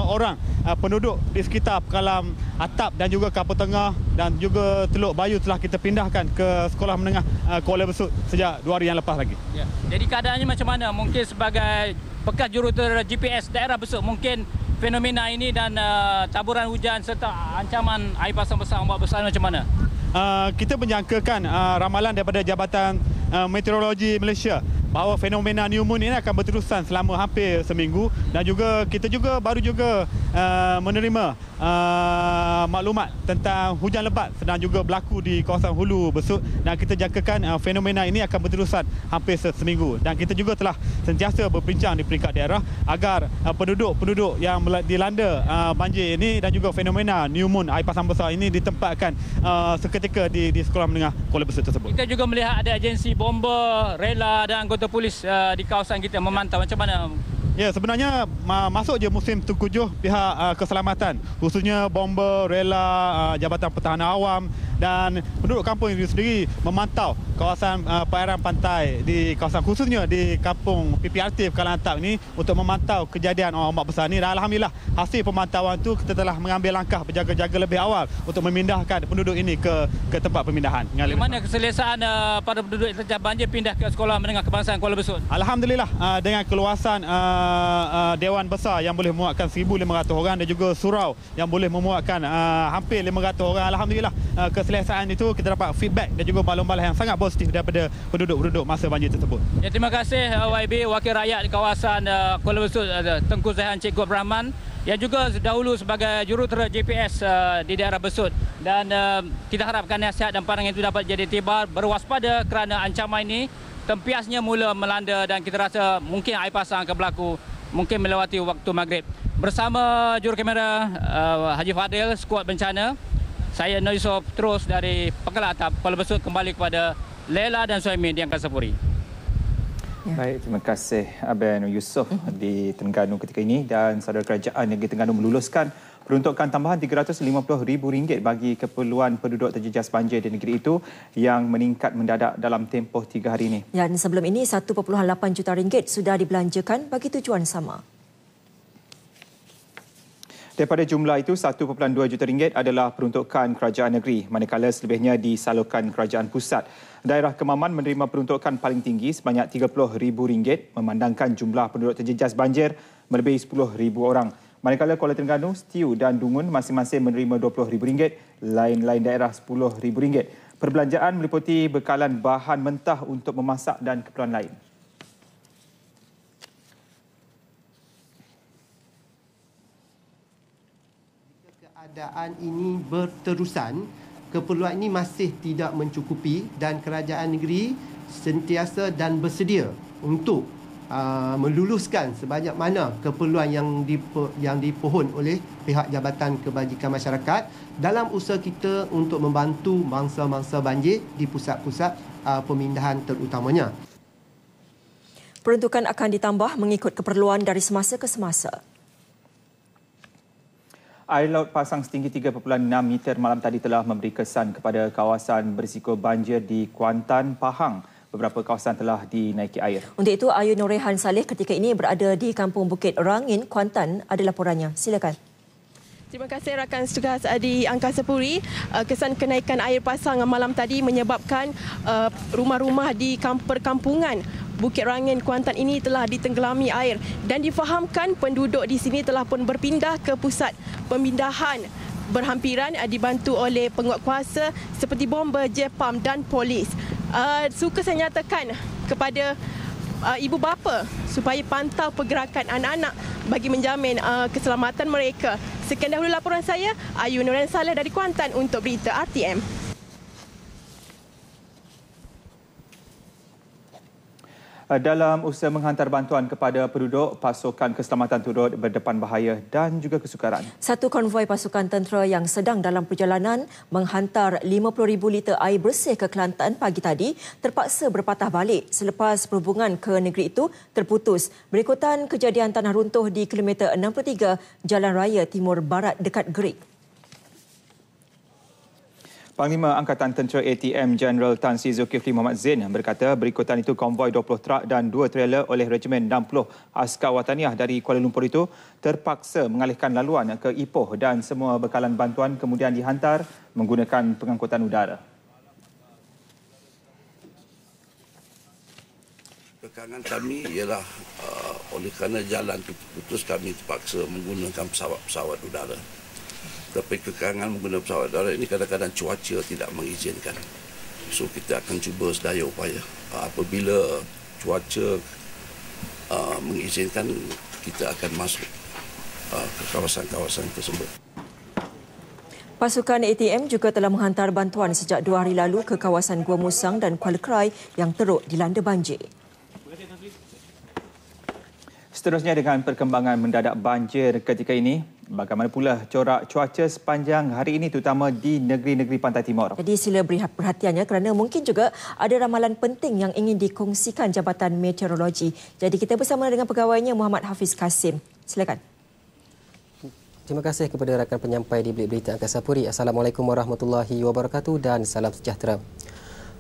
orang penduduk di sekitar Pengkalan Atap dan juga Kampung Tengah dan juga Teluk Bayu telah kita pindahkan ke Sekolah Menengah Kuala Besut sejak 2 hari yang lepas lagi. Ya. Jadi keadaannya macam mana? Mungkin sebagai bekas jurutera GPS daerah Besut, mungkin fenomena ini dan taburan hujan serta ancaman air pasang besar, ombak besar macam mana? Kita menjangkakan ramalan daripada Jabatan Meteorologi Malaysia bahawa fenomena New Moon ini akan berterusan selama hampir seminggu, dan juga kita juga baru menerima maklumat tentang hujan lebat sedang juga berlaku di kawasan Hulu Besut, dan kita jangkakan fenomena ini akan berterusan hampir seminggu. Dan kita juga telah sentiasa berbincang di peringkat daerah agar penduduk yang dilanda banjir ini dan juga fenomena New Moon air pasang besar ini ditempatkan seketika di Sekolah Menengah Kuala Besut tersebut. Kita juga melihat ada agensi bomber, rela dan anggota polis di kawasan kita memantau. Macam mana? Ya, sebenarnya masuk je musim Tengkujuh, pihak keselamatan khususnya bomber, rela, Jabatan Pertahanan Awam dan penduduk kampung itu sendiri memantau kawasan perairan pantai di kawasan khususnya di Kampung PPRT Pengkalan Atap ini untuk memantau kejadian ombak besar ini. Dan alhamdulillah hasil pemantauan itu kita telah mengambil langkah berjaga-jaga lebih awal untuk memindahkan penduduk ini ke tempat pemindahan. Bagaimana keselesaan para penduduk yang terjebak banjir pindah ke Sekolah Menengah Kebangsaan Kuala Besut? Alhamdulillah dengan keluasan Dewan Besar yang boleh memuatkan 1,500 orang dan juga surau yang boleh memuatkan hampir 500 orang. Alhamdulillah keselesaan itu kita dapat feedback dan juga balon-balon yang sangat positif daripada penduduk-penduduk masa banjir tersebut. Ya, terima kasih YB, Wakil Rakyat di kawasan Kuala Besut Tengku Zaihan Cik Kob Rahman, yang juga dahulu sebagai jurutera GPS di daerah Besut. Dan kita harapkan nasihat dan pandangan itu dapat jadi tibar, berwaspada kerana ancaman ini tempiasnya mula melanda dan kita rasa mungkin air pasang akan berlaku mungkin melewati waktu maghrib. Bersama jurukamera Haji Fadil, skuad bencana, saya Nur Yusof terus dari Pangkalan Atap, Kuala Besut kembali kepada Lela dan Suhaimi di Angkasa Puri. Ya. Baik, terima kasih Abang Yusof di Terengganu ketika ini, dan saudara kerajaan negeri Terengganu meluluskan peruntukan tambahan RM350,000 bagi keperluan penduduk terjejas banjir di negeri itu yang meningkat mendadak dalam tempoh 3 hari ini. Dan sebelum ini RM1.8 juta sudah dibelanjakan bagi tujuan sama. Daripada jumlah itu, RM1.2 juta adalah peruntukan kerajaan negeri, manakala selebihnya disalurkan kerajaan pusat. Daerah Kemaman menerima peruntukan paling tinggi sebanyak RM30,000 memandangkan jumlah penduduk terjejas banjir melebihi 10,000 orang. Manakala Kuala Terengganu, Setiu dan Dungun masing-masing menerima RM20,000, lain-lain daerah RM10,000. Perbelanjaan meliputi bekalan bahan mentah untuk memasak dan keperluan lain. Keadaan ini berterusan, keperluan ini masih tidak mencukupi dan kerajaan negeri sentiasa dan bersedia untuk meluluskan sebanyak mana keperluan yang dipohon oleh pihak Jabatan Kebajikan Masyarakat dalam usaha kita untuk membantu mangsa-mangsa banjir di pusat-pusat pemindahan terutamanya. Peruntukan akan ditambah mengikut keperluan dari semasa ke semasa. Air laut pasang setinggi 3.6 meter malam tadi telah memberi kesan kepada kawasan berisiko banjir di Kuantan, Pahang. Beberapa kawasan telah dinaiki air. Untuk itu, Ayu Norehan Saleh ketika ini berada di Kampung Bukit Rangin, Kuantan. Ada laporannya. Silakan. Terima kasih rakan tugas di Angkasa Puri. Kesan kenaikan air pasang malam tadi menyebabkan rumah-rumah di perkampungan Bukit Rangin, Kuantan ini telah ditenggelami air dan difahamkan penduduk di sini telah pun berpindah ke pusat pemindahan berhampiran dibantu oleh penguatkuasa seperti bomber, JPAM dan polis. Suka saya nyatakan kepada ibu bapa supaya pantau pergerakan anak-anak bagi menjamin keselamatan mereka. Sekian dahulu laporan saya, Ayu Norehan Saleh dari Kuantan untuk Berita RTM. Dalam usaha menghantar bantuan kepada penduduk, pasukan keselamatan turut berdepan bahaya dan juga kesukaran. Satu konvoi pasukan tentera yang sedang dalam perjalanan menghantar 50,000 liter air bersih ke Kelantan pagi tadi terpaksa berpatah balik selepas perhubungan ke negeri itu terputus berikutan kejadian tanah runtuh di kilometer 63 Jalan Raya Timur Barat dekat Gerik. Panglima Angkatan Tentera ATM Jeneral Tan Sri Zulkifli Mohamad Zain berkata berikutan itu konvoi 20 trak dan 2 trailer oleh Regimen 60 Askar Wataniah dari Kuala Lumpur itu terpaksa mengalihkan laluan ke Ipoh dan semua bekalan bantuan kemudian dihantar menggunakan pengangkutan udara. Kekangan kami ialah oleh kerana jalan terputus kami terpaksa menggunakan pesawat udara. Tapi kekangan menggunakan pesawat darat ini kadang-kadang cuaca tidak mengizinkan. So kita akan cuba sedaya upaya. Apabila cuaca mengizinkan, kita akan masuk ke kawasan-kawasan tersebut. Pasukan ATM juga telah menghantar bantuan sejak 2 hari lalu ke kawasan Gua Musang dan Kuala Krai yang teruk dilanda banjir. Seterusnya dengan perkembangan mendadak banjir ketika ini, bagaimana pula corak cuaca sepanjang hari ini terutama di negeri-negeri Pantai Timur? Jadi sila beri perhatiannya kerana mungkin juga ada ramalan penting yang ingin dikongsikan Jabatan Meteorologi. Jadi kita bersama dengan pegawainya Muhammad Hafiz Kasim. Silakan. Terima kasih kepada rakan penyampai di Berita Angkasa Puri. Assalamualaikum warahmatullahi wabarakatuh dan salam sejahtera.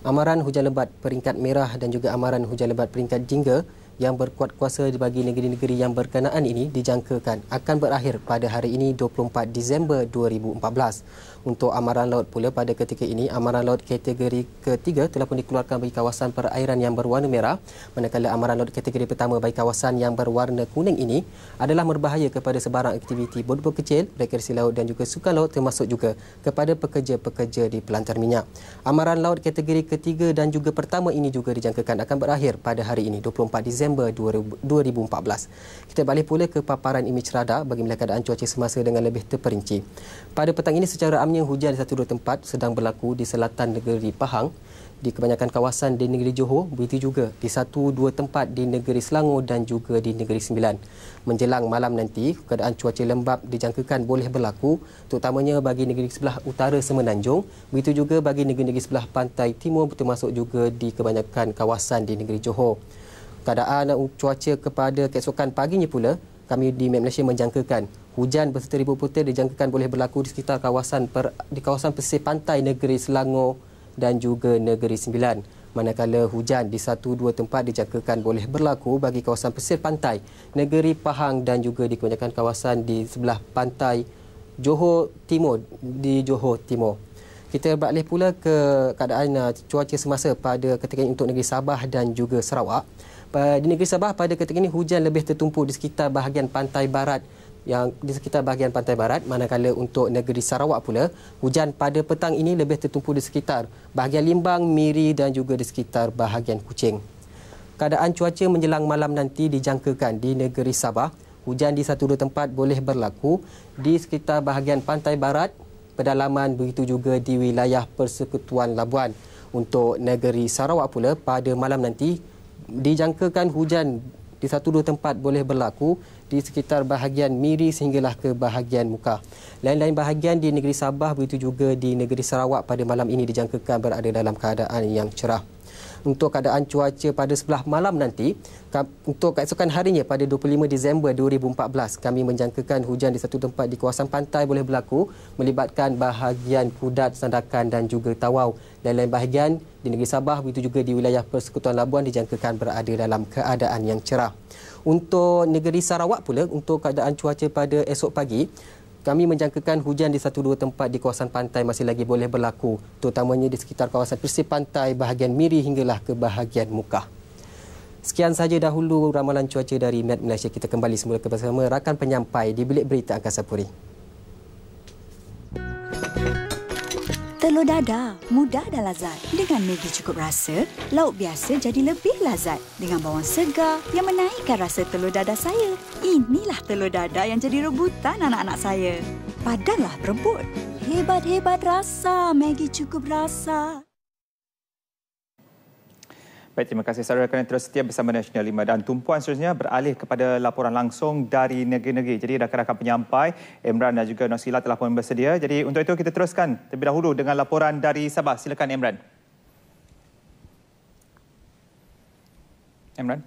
Amaran hujan lebat peringkat merah dan juga amaran hujan lebat peringkat jingga yang berkuat kuasa bagi negeri-negeri yang berkenaan ini dijangkakan akan berakhir pada hari ini 24 Disember 2014. Untuk amaran laut pula pada ketika ini, amaran laut kategori ketiga telah pun dikeluarkan bagi kawasan perairan yang berwarna merah, manakala amaran laut kategori pertama bagi kawasan yang berwarna kuning ini adalah berbahaya kepada sebarang aktiviti bot-bot kecil, rekreasi laut dan juga sukan laut termasuk juga kepada pekerja-pekerja di pelantar minyak. Amaran laut kategori ketiga dan juga pertama ini juga dijangkakan akan berakhir pada hari ini 24 Disember Disember 2014. Kita balik pula ke paparan imej radar bagi melihat keadaan cuaca semasa dengan lebih terperinci. Pada petang ini secara amnya hujan di satu dua tempat sedang berlaku di selatan negeri Pahang, di kebanyakan kawasan di negeri Johor, begitu juga di satu dua tempat di negeri Selangor dan juga di negeri Sembilan. Menjelang malam nanti, keadaan cuaca lembap dijangkakan boleh berlaku, terutamanya bagi negeri sebelah utara Semenanjung, begitu juga bagi negeri-negeri sebelah pantai timur, termasuk juga di kebanyakan kawasan di negeri Johor. Keadaan cuaca kepada keesokan paginya pula, kami di Met Malaysia menjangkakan hujan berserta ribut putih dijangkakan boleh berlaku di sekitar kawasan pesisir pantai negeri Selangor dan juga negeri Sembilan. Manakala hujan di satu dua tempat dijangkakan boleh berlaku bagi kawasan pesisir pantai negeri Pahang dan juga di kebanyakan kawasan di sebelah pantai Johor Timur, di Johor Timur. Kita beralih pula ke keadaan cuaca semasa pada ketika ini untuk negeri Sabah dan juga Sarawak. Di negeri Sabah pada ketika ini hujan lebih tertumpu di sekitar bahagian pantai barat, manakala untuk negeri Sarawak pula hujan pada petang ini lebih tertumpu di sekitar bahagian Limbang, Miri dan juga di sekitar bahagian Kuching. Keadaan cuaca menjelang malam nanti dijangkakan di negeri Sabah hujan di satu dua tempat boleh berlaku di sekitar bahagian pantai barat, pedalaman, begitu juga di wilayah Persekutuan Labuan. Untuk negeri Sarawak pula pada malam nanti dijangkakan hujan di satu dua tempat boleh berlaku di sekitar bahagian Miri sehinggalah ke bahagian Mukah. Lain-lain bahagian di negeri Sabah begitu juga di negeri Sarawak pada malam ini dijangkakan berada dalam keadaan yang cerah. Untuk keadaan cuaca pada sebelah malam nanti, untuk keesokan harinya pada 25 Disember 2014, kami menjangkakan hujan di satu tempat di kawasan pantai boleh berlaku melibatkan bahagian Kudat, Sandakan dan juga Tawau. Lain-lain bahagian di negeri Sabah begitu juga di wilayah Persekutuan Labuan dijangkakan berada dalam keadaan yang cerah. Untuk negeri Sarawak pula, untuk keadaan cuaca pada esok pagi, kami menjangkakan hujan di satu dua tempat di kawasan pantai masih lagi boleh berlaku, terutamanya di sekitar kawasan pesisir pantai bahagian Miri hinggalah ke bahagian Mukah. Sekian sahaja dahulu ramalan cuaca dari Met Malaysia. Kita kembali semula bersama rakan penyampai di Bilik Berita Angkasa Puri. Telur dadah, mudah dan lazat. Dengan Maggi cukup rasa, lauk biasa jadi lebih lazat. Dengan bawang segar yang menaikkan rasa telur dadah saya. Inilah telur dadah yang jadi rebutan anak-anak saya. Padanlah berebut. Hebat-hebat rasa, Maggi cukup rasa. Baik, terima kasih saudara kerana terus setia bersama Nasional 5 dan tumpuan seterusnya beralih kepada laporan langsung dari negeri-negeri. Jadi rakan-rakan penyampai Imran dan juga Nosila telah pun bersedia. Jadi untuk itu kita teruskan terlebih dahulu dengan laporan dari Sabah. Silakan Imran. Terima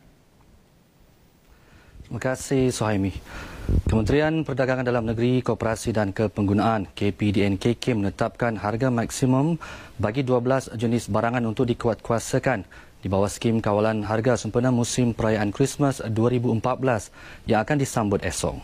kasih Suhaimi. Kementerian Perdagangan Dalam Negeri, Koperasi dan Kepenggunaan KPDN-KK menetapkan harga maksimum bagi 12 jenis barangan untuk dikuatkuasakan di bawah skim kawalan harga sempena musim perayaan Christmas 2014 yang akan disambut esok.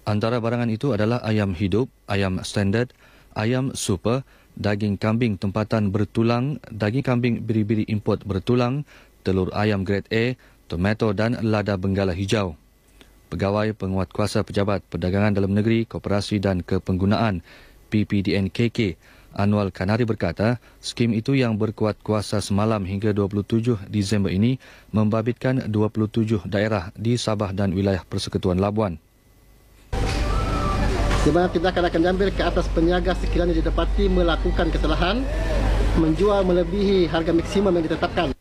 Antara barangan itu adalah ayam hidup, ayam standard, ayam super, daging kambing tempatan bertulang, daging kambing biri-biri import bertulang, telur ayam grade A, tomato dan lada benggala hijau. Pegawai Penguatkuasa Pejabat Perdagangan Dalam Negeri, Koperasi dan Kepenggunaan PPDN-KK Anwar Kanari berkata, skim itu yang berkuat kuasa semalam hingga 27 Disember ini membabitkan 27 daerah di Sabah dan wilayah Persekutuan Labuan. Di mana tindakan akan diambil ke atas peniaga sekiranya didapati melakukan kesalahan menjual melebihi harga maksimum yang ditetapkan.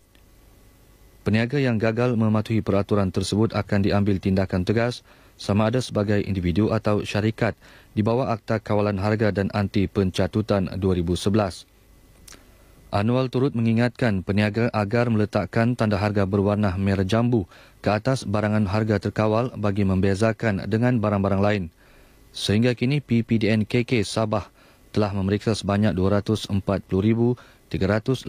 Peniaga yang gagal mematuhi peraturan tersebut akan diambil tindakan tegas sama ada sebagai individu atau syarikat di bawah Akta Kawalan Harga dan Anti Pencatutan 2011. Anwar turut mengingatkan peniaga agar meletakkan tanda harga berwarna merah jambu ke atas barangan harga terkawal bagi membezakan dengan barang-barang lain. Sehingga kini PPDN-KK Sabah telah memeriksa sebanyak 240,386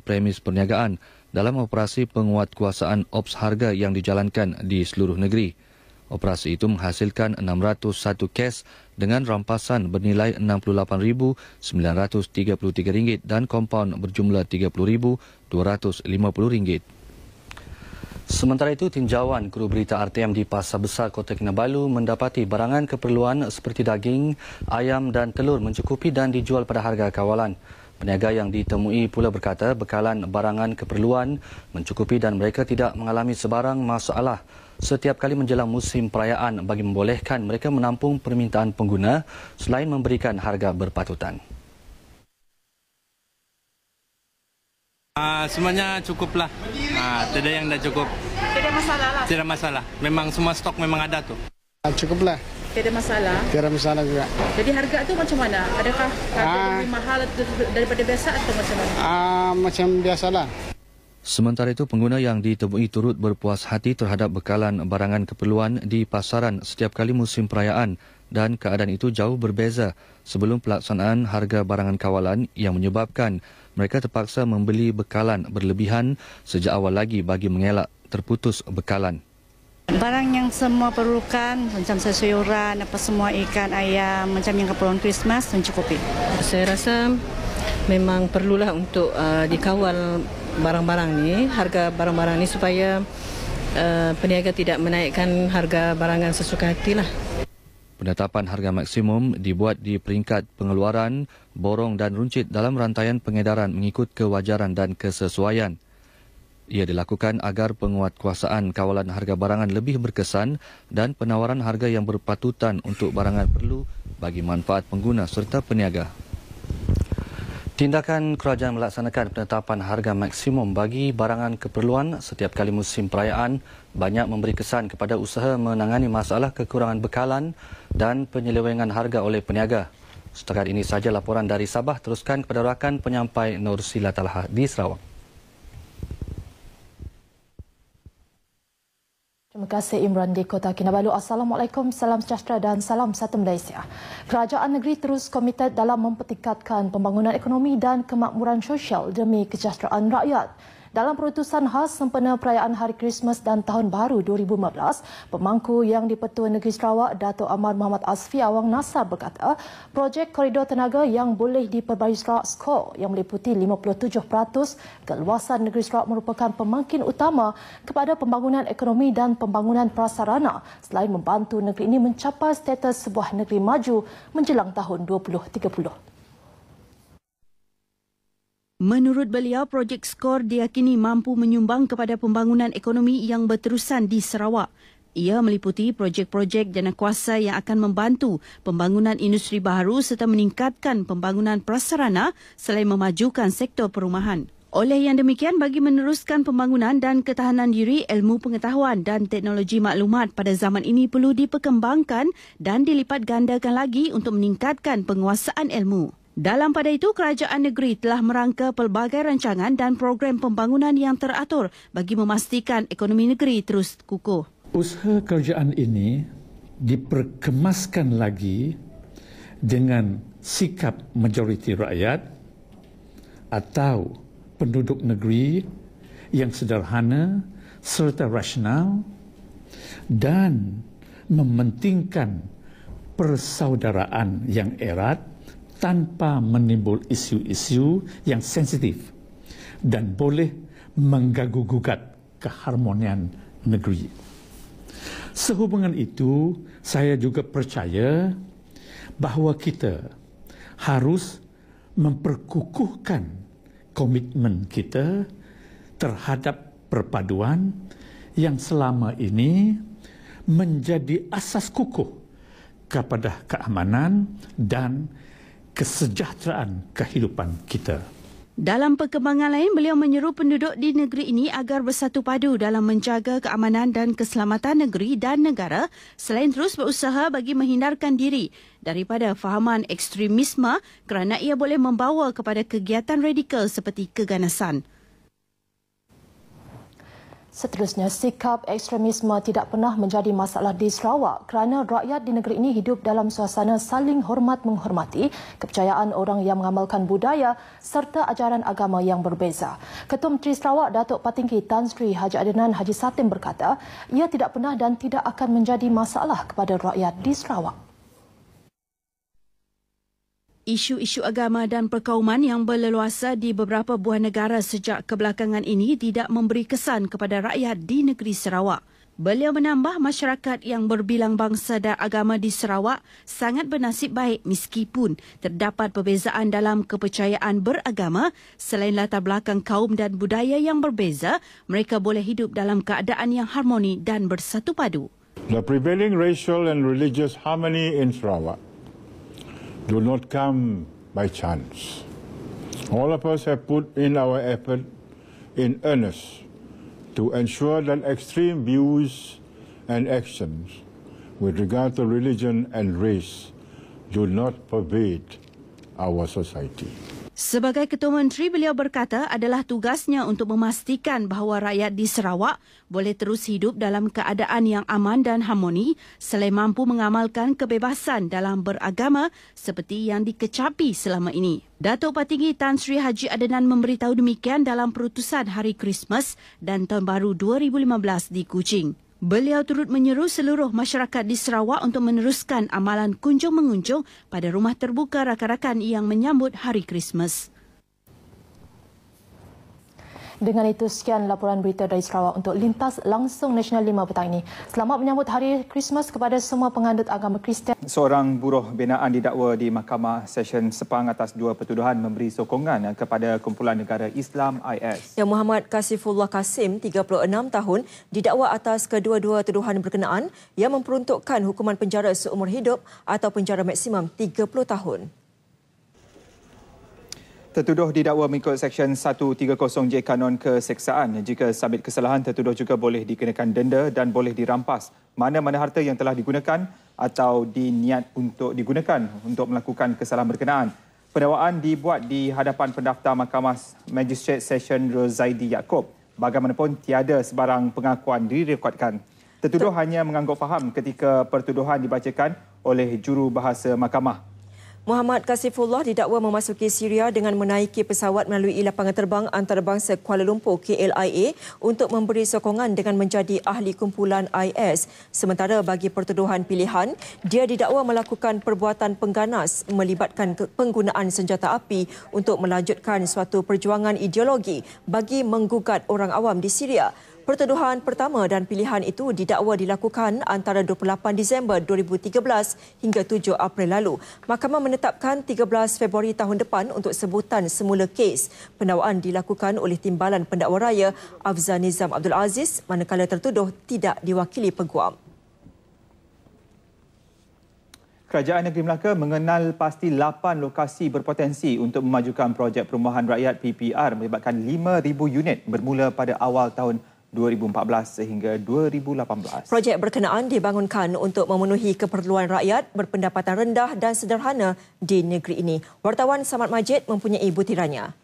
premis perniagaan dalam operasi penguatkuasaan ops harga yang dijalankan di seluruh negeri. Operasi itu menghasilkan 601 kes dengan rampasan bernilai RM68,933 dan kompaun berjumlah RM30,250. Sementara itu, tinjauan kru berita RTM di Pasar Besar Kota Kinabalu mendapati barangan keperluan seperti daging, ayam dan telur mencukupi dan dijual pada harga kawalan. Peniaga yang ditemui pula berkata bekalan barangan keperluan mencukupi dan mereka tidak mengalami sebarang masalah setiap kali menjelang musim perayaan bagi membolehkan mereka menampung permintaan pengguna selain memberikan harga berpatutan. Semuanya cukuplah. Tidak yang dah cukup. Tidak masalah lah. Tidak masalah. Memang semua stok memang ada tu. Cukuplah. Tidak masalah. Tidak masalah juga. Jadi harga tu macam mana? Adakah harga lebih mahal daripada biasa atau macam mana? Macam biasalah. Sementara itu, pengguna yang ditemui turut berpuas hati terhadap bekalan barangan keperluan di pasaran setiap kali musim perayaan dan keadaan itu jauh berbeza sebelum pelaksanaan harga barangan kawalan yang menyebabkan mereka terpaksa membeli bekalan berlebihan sejak awal lagi bagi mengelak terputus bekalan. Barang yang semua perlukan macam sayuran, apa semua ikan, ayam, macam yang keperluan Christmas mencukupi. Saya rasa memang perlulah untuk dikawal barang-barang ni, harga barang-barang ni supaya peniaga tidak menaikkan harga barangan sesuka hatilah. Penetapan harga maksimum dibuat di peringkat pengeluaran, borong dan runcit dalam rantaian pengedaran mengikut kewajaran dan kesesuaian. Ia dilakukan agar penguatkuasaan kawalan harga barangan lebih berkesan dan penawaran harga yang berpatutan untuk barangan perlu bagi manfaat pengguna serta peniaga. Tindakan kerajaan melaksanakan penetapan harga maksimum bagi barangan keperluan setiap kali musim perayaan banyak memberi kesan kepada usaha menangani masalah kekurangan bekalan dan penyelewengan harga oleh peniaga. Setakat ini sahaja laporan dari Sabah. Teruskan kepada rakan penyampai Nur Sila Talha di Sarawak. Terima kasih Imran di Kota Kinabalu. Assalamualaikum, salam sejahtera dan salam satu Malaysia. Kerajaan negeri terus komited dalam mempertingkatkan pembangunan ekonomi dan kemakmuran sosial demi kesejahteraan rakyat. Dalam perutusan khas sempena perayaan Hari Krismas dan Tahun Baru 2015, pemangku yang di-Pertua Negeri Sarawak, Dato' Amar Muhammad Azfi Awang Nasar berkata, projek koridor tenaga yang boleh diperbarui Sarawak skor yang meliputi 57% keluasan negeri Sarawak merupakan pemangkin utama kepada pembangunan ekonomi dan pembangunan prasarana selain membantu negeri ini mencapai status sebuah negeri maju menjelang tahun 2030. Menurut beliau, projek skor diyakini mampu menyumbang kepada pembangunan ekonomi yang berterusan di Sarawak. Ia meliputi projek-projek janakuasa yang akan membantu pembangunan industri baharu serta meningkatkan pembangunan prasarana selain memajukan sektor perumahan. Oleh yang demikian, bagi meneruskan pembangunan dan ketahanan diri, ilmu pengetahuan dan teknologi maklumat pada zaman ini perlu diperkembangkan dan dilipat gandakan lagi untuk meningkatkan penguasaan ilmu. Dalam pada itu, kerajaan negeri telah merangka pelbagai rancangan dan program pembangunan yang teratur bagi memastikan ekonomi negeri terus kukuh. Usaha kerajaan ini diperkemaskan lagi dengan sikap majoriti rakyat atau penduduk negeri yang sederhana serta rasional dan mementingkan persaudaraan yang erat tanpa menimbul isu-isu yang sensitif dan boleh mengganggu-gugat keharmonian negeri. Sehubungan itu, saya juga percaya bahawa kita harus memperkukuhkan komitmen kita terhadap perpaduan yang selama ini menjadi asas kukuh kepada keamanan dan kesejahteraan kehidupan kita. Dalam perkembangan lain, beliau menyeru penduduk di negeri ini agar bersatu padu dalam menjaga keamanan dan keselamatan negeri dan negara selain terus berusaha bagi menghindarkan diri daripada fahaman ekstremisme kerana ia boleh membawa kepada kegiatan radikal seperti keganasan. Seterusnya, sikap ekstremisme tidak pernah menjadi masalah di Sarawak kerana rakyat di negeri ini hidup dalam suasana saling hormat-menghormati kepercayaan orang yang mengamalkan budaya serta ajaran agama yang berbeza. Ketua Menteri Sarawak, Datuk Patinggi Tan Sri Haji Adnan Haji Satim berkata, ia tidak pernah dan tidak akan menjadi masalah kepada rakyat di Sarawak. Isu-isu agama dan perkauman yang berleluasa di beberapa buah negara sejak kebelakangan ini tidak memberi kesan kepada rakyat di negeri Sarawak. Beliau menambah masyarakat yang berbilang bangsa dan agama di Sarawak sangat bernasib baik meskipun terdapat perbezaan dalam kepercayaan beragama. Selain latar belakang kaum dan budaya yang berbeza, mereka boleh hidup dalam keadaan yang harmoni dan bersatu padu. The prevailing racial and religious harmony in Sarawak do not come by chance. All of us have put in our effort in earnest to ensure that extreme views and actions with regard to religion and race do not pervade our society. Sebagai Ketua Menteri, beliau berkata adalah tugasnya untuk memastikan bahawa rakyat di Sarawak boleh terus hidup dalam keadaan yang aman dan harmoni selain mampu mengamalkan kebebasan dalam beragama seperti yang dikecapi selama ini. Datuk Patinggi Tan Sri Haji Adenan memberitahu demikian dalam perutusan Hari Krismas dan Tahun Baru 2015 di Kuching. Beliau turut menyeru seluruh masyarakat di Sarawak untuk meneruskan amalan kunjung-mengunjung pada rumah terbuka rakan-rakan yang menyambut Hari Krismas. Dengan itu, sekian laporan berita dari Sarawak untuk Lintas Langsung Nasional 5 petang ini. Selamat menyambut Hari Krismas kepada semua pengandut agama Kristian. Seorang buruh binaan didakwa di Mahkamah Session Sepang atas 2 pertuduhan memberi sokongan kepada Kumpulan Negara Islam IS. Yang Muhammad Kasifullah Kasim, 36 tahun, didakwa atas kedua-dua tuduhan berkenaan yang memperuntukkan hukuman penjara seumur hidup atau penjara maksimum 30 tahun. Tertuduh didakwa mengikut Seksyen 130J Kanon Keseksaan. Jika sabit kesalahan, tertuduh juga boleh dikenakan denda dan boleh dirampas mana-mana harta yang telah digunakan atau diniat untuk digunakan untuk melakukan kesalahan berkenaan. Pendakwaan dibuat di hadapan pendaftar Mahkamah Magistrate Session Rozaidi Yaakob. Bagaimanapun, tiada sebarang pengakuan direkodkan. Tertuduh hanya mengangguk faham ketika pertuduhan dibacakan oleh juru bahasa mahkamah. Muhammad Kasifullah didakwa memasuki Syria dengan menaiki pesawat melalui lapangan terbang antarabangsa Kuala Lumpur KLIA untuk memberi sokongan dengan menjadi ahli kumpulan IS. Sementara bagi pertuduhan pilihan, dia didakwa melakukan perbuatan pengganas melibatkan penggunaan senjata api untuk melanjutkan suatu perjuangan ideologi bagi menggugat orang awam di Syria. Pertuduhan pertama dan pilihan itu didakwa dilakukan antara 28 Disember 2013 hingga 7 April lalu. Mahkamah menetapkan 13 Februari tahun depan untuk sebutan semula kes. Pendakwaan dilakukan oleh Timbalan Pendakwa Raya Afzal Nizam Abdul Aziz, manakala tertuduh tidak diwakili peguam. Kerajaan Negeri Melaka mengenal pasti 8 lokasi berpotensi untuk memajukan projek perumahan rakyat PPR melibatkan 5,000 unit bermula pada awal tahun 2014 sehingga 2018. Projek berkenaan dibangunkan untuk memenuhi keperluan rakyat berpendapatan rendah dan sederhana di negeri ini. Wartawan Samad Majid mempunyai butirannya.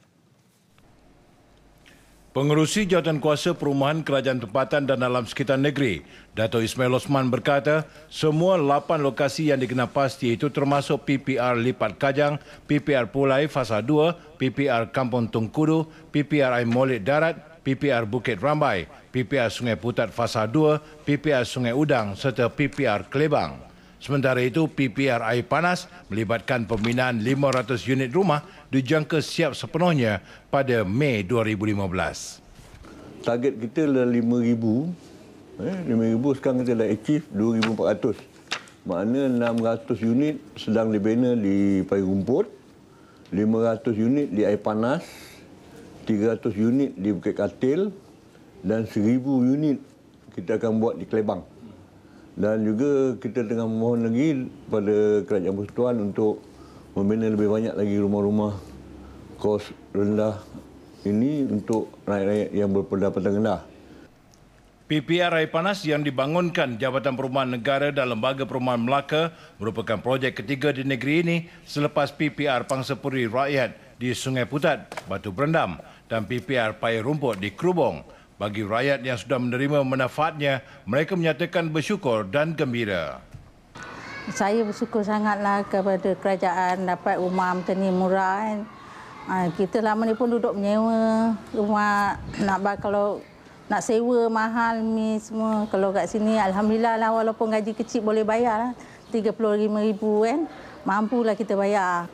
Pengerusi Jawatankuasa Perumahan Kerajaan Tempatan dan Alam Sekitar Negeri, Dato' Ismail Osman berkata, semua 8 lokasi yang dikenal pasti itu termasuk PPR Lipat Kajang, PPR Pulai Fasa 2, PPR Kampung Tungkudu, PPR Air Molek Darat, PPR Bukit Rambai, PPR Sungai Putat Fasa 2, PPR Sungai Udang serta PPR Kelebang. Sementara itu, PPR Air Panas melibatkan pembinaan 500 unit rumah dijangka siap sepenuhnya pada Mei 2015. Target kita adalah 5,000. 5,000 sekarang kita dah achieve 2,400. Maknanya 600 unit sedang dibina di Payung Rumput, 500 unit di Air Panas, 300 unit di Bukit Katil dan 1,000 unit kita akan buat di Kelebang. Dan juga kita tengah memohon lagi pada Kerajaan Persekutuan untuk membina lebih banyak lagi rumah-rumah kos rendah ini untuk rakyat-rakyat yang berpendapatan rendah. PPR Air Panas yang dibangunkan Jabatan Perumahan Negara dan Lembaga Perumahan Melaka merupakan projek ketiga di negeri ini selepas PPR Pangsapuri Rakyat di Sungai Putat, Batu Berendam dan PPR Payung Rumput di Krubong. Bagi rakyat yang sudah menerima manfaatnya, mereka menyatakan bersyukur dan gembira. Saya bersyukur sangatlah kepada kerajaan dapat rumah macam ni murah. Kita lama ni pun duduk menyewa rumah, kalau nak sewa mahal ni semua. Kalau kat sini alhamdulillah lah, walaupun gaji kecil boleh bayar lah. 35,000 kan. Mampulah kita bayar.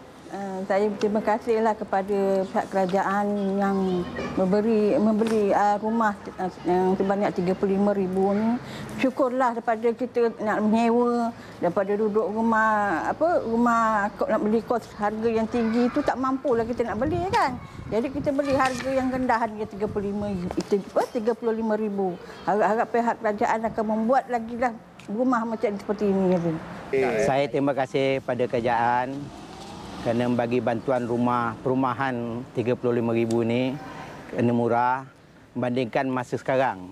Saya berterima kasihlah kepada pihak kerajaan yang memberi rumah yang sebanyak 35,000 ni. Syukurlah daripada kita nak menyewa, daripada duduk rumah nak beli kos harga yang tinggi itu tak mampulah kita nak beli kan. Jadi kita beli harga yang rendah, harga 35,000. Harap pihak kerajaan akan membuat lagi lah rumah macam seperti ini. Saya terima kasih pada kerajaan kerana membagi bantuan rumah perumahan 35,000 ni kerana murah membandingkan masa sekarang.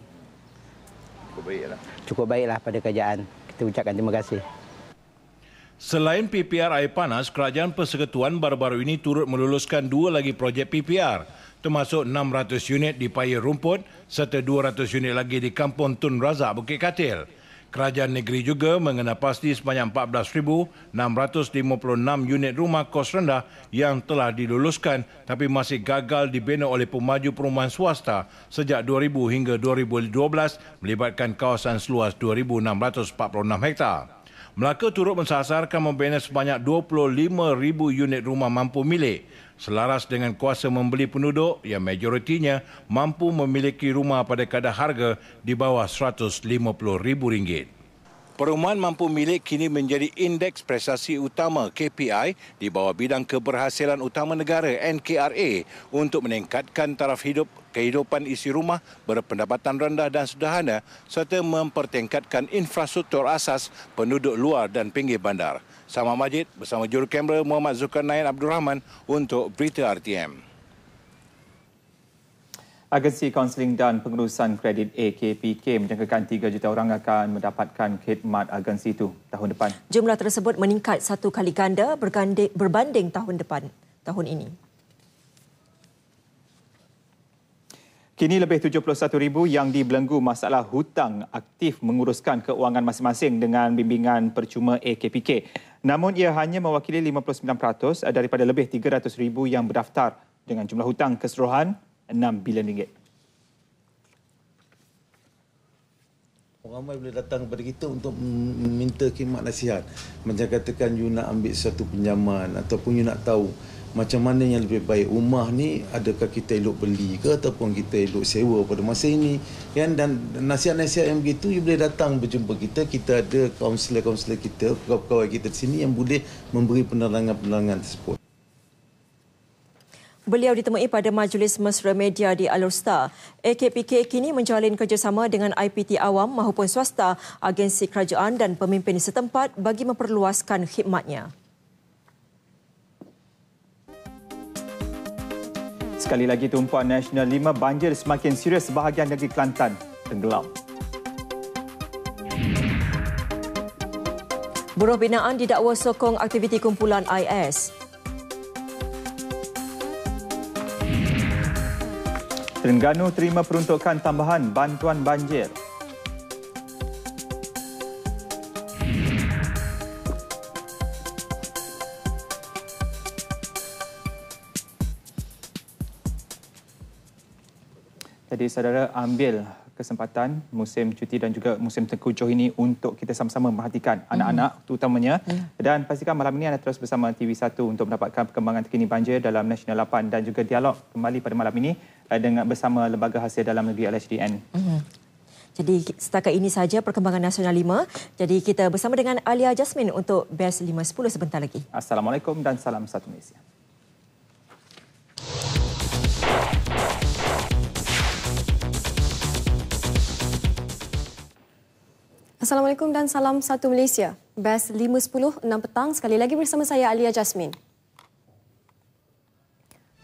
Cukup baiklah pada kerajaan. Kita ucapkan terima kasih. Selain PPR air panas, Kerajaan Persekutuan baru-baru ini turut meluluskan 2 lagi projek PPR, termasuk 600 unit di Paya Rumput serta 200 unit lagi di Kampung Tun Razak, Bukit Katil. Kerajaan negeri juga mengenal pasti sebanyak 14,656 unit rumah kos rendah yang telah diluluskan tapi masih gagal dibina oleh pemaju perumahan swasta sejak 2000 hingga 2012 melibatkan kawasan seluas 2,646 hektar. Melaka turut mensasarkan membina sebanyak 25,000 unit rumah mampu milik selaras dengan kuasa membeli penduduk yang majoritinya mampu memiliki rumah pada kadar harga di bawah RM150,000. Perumahan mampu milik kini menjadi indeks prestasi utama KPI di bawah bidang keberhasilan utama negara NKRA untuk meningkatkan taraf kehidupan isi rumah berpendapatan rendah dan sederhana serta mempertingkatkan infrastruktur asas penduduk luar dan pinggir bandar. Samad Majid bersama juru kamera Muhammad Zulkarnain Abdul Rahman untuk Berita RTM. Agensi Kaunseling dan Pengurusan Kredit AKPK menjangkakan 3 juta orang akan mendapatkan khidmat agensi itu tahun depan. Jumlah tersebut meningkat 1 kali ganda berbanding tahun ini. Kini lebih 71,000 yang dibelenggu masalah hutang aktif menguruskan keuangan masing-masing dengan bimbingan percuma AKPK. Namun ia hanya mewakili 59% daripada lebih 300,000 yang berdaftar dengan jumlah hutang keseluruhan RM6 bilion. Ramai boleh datang kepada kita untuk meminta khidmat nasihat. Macam katakan you nak ambil satu pinjaman ataupun you nak tahu macam mana yang lebih baik rumah ni, adakah kita elok beli ke ataupun kita elok sewa pada masa ini kan. Dan nasihat-nasihat yang begitu you boleh datang berjumpa kita. Kita ada kaunselor-kaunselor kita, pegawai kita di sini yang boleh memberi penerangan-penerangan tersebut. Beliau ditemui pada Majlis Mesra Media di Alor-Star. AKPK kini menjalin kerjasama dengan IPT awam maupun swasta, agensi kerajaan dan pemimpin setempat bagi memperluaskan khidmatnya. Sekali lagi, tumpuan Nasional 5 banjir semakin serius sebahagian negeri Kelantan tenggelam. Buruh binaan didakwa sokong aktiviti kumpulan IS. Terengganu terima peruntukan tambahan bantuan banjir. Jadi saudara, ambil kesempatan musim cuti dan juga musim tengkujuh ini untuk kita sama-sama memperhatikan anak-anak terutamanya. Dan pastikan malam ini anda terus bersama TV1 untuk mendapatkan perkembangan terkini banjir dalam Nasional 8 dan juga dialog kembali pada malam ini dengan bersama Lembaga Hasil Dalam Negeri LHDN. Jadi setakat ini saja perkembangan Nasional 5. Jadi kita bersama dengan Alia Jasmine untuk Best 5.10 sebentar lagi. Assalamualaikum dan salam satu Malaysia. Assalamualaikum dan salam satu Malaysia. Best 5.10, 6 petang. Sekali lagi bersama saya Alia Jasmine.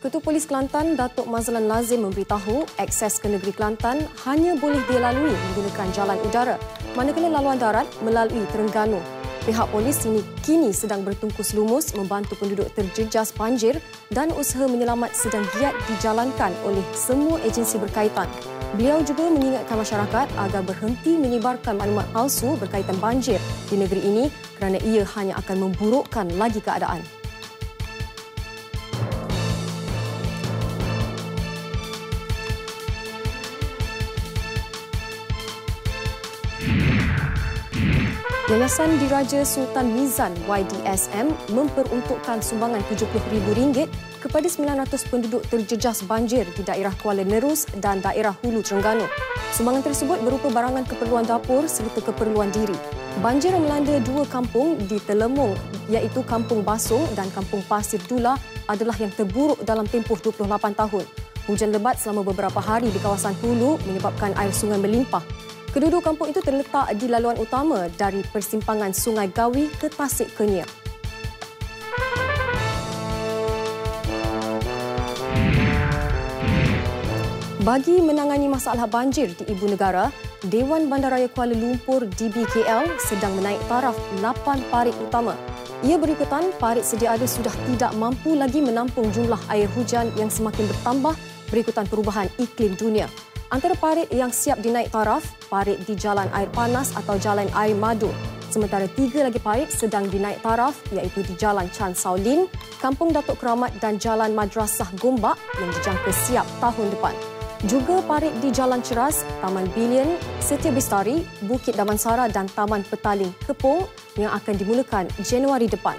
Ketua Polis Kelantan, Datuk Mazlan Lazim memberitahu akses ke negeri Kelantan hanya boleh dilalui menggunakan jalan udara, manakala laluan darat melalui Terengganu. Pihak polis kini sedang bertungkus lumus membantu penduduk terjejas banjir dan usaha menyelamat sedang giat dijalankan oleh semua agensi berkaitan. Beliau juga mengingatkan masyarakat agar berhenti menyebarkan maklumat palsu berkaitan banjir di negeri ini kerana ia hanya akan memburukkan lagi keadaan. Yayasan Diraja Sultan Mizan YDSM memperuntukkan sumbangan RM70,000 kepada 900 penduduk terjejas banjir di daerah Kuala Nerus dan daerah Hulu Terengganu. Sumbangan tersebut berupa barangan keperluan dapur serta keperluan diri. Banjir yang melanda dua kampung di Telemung iaitu Kampung Basung dan Kampung Pasir Dula adalah yang terburuk dalam tempoh 28 tahun. Hujan lebat selama beberapa hari di kawasan Hulu menyebabkan air sungai melimpah. Kedua kampung itu terletak di laluan utama dari persimpangan Sungai Gawi ke Tasik Kenya. Bagi menangani masalah banjir di ibu negara, Dewan Bandaraya Kuala Lumpur DBKL sedang menaik taraf 8 parit utama. Ia berikutan parit sedia ada sudah tidak mampu lagi menampung jumlah air hujan yang semakin bertambah berikutan perubahan iklim dunia. Antara parit yang siap dinaik taraf, parit di Jalan Air Panas atau Jalan Air Madu. Sementara 3 lagi parit sedang dinaik taraf iaitu di Jalan Chan Saulin, Kampung Datuk Keramat dan Jalan Madrasah Gombak yang dijangka siap tahun depan. Juga parit di Jalan Ceras, Taman Bilion, Setia Bestari, Bukit Damansara dan Taman Petaling Kepung yang akan dimulakan Januari depan.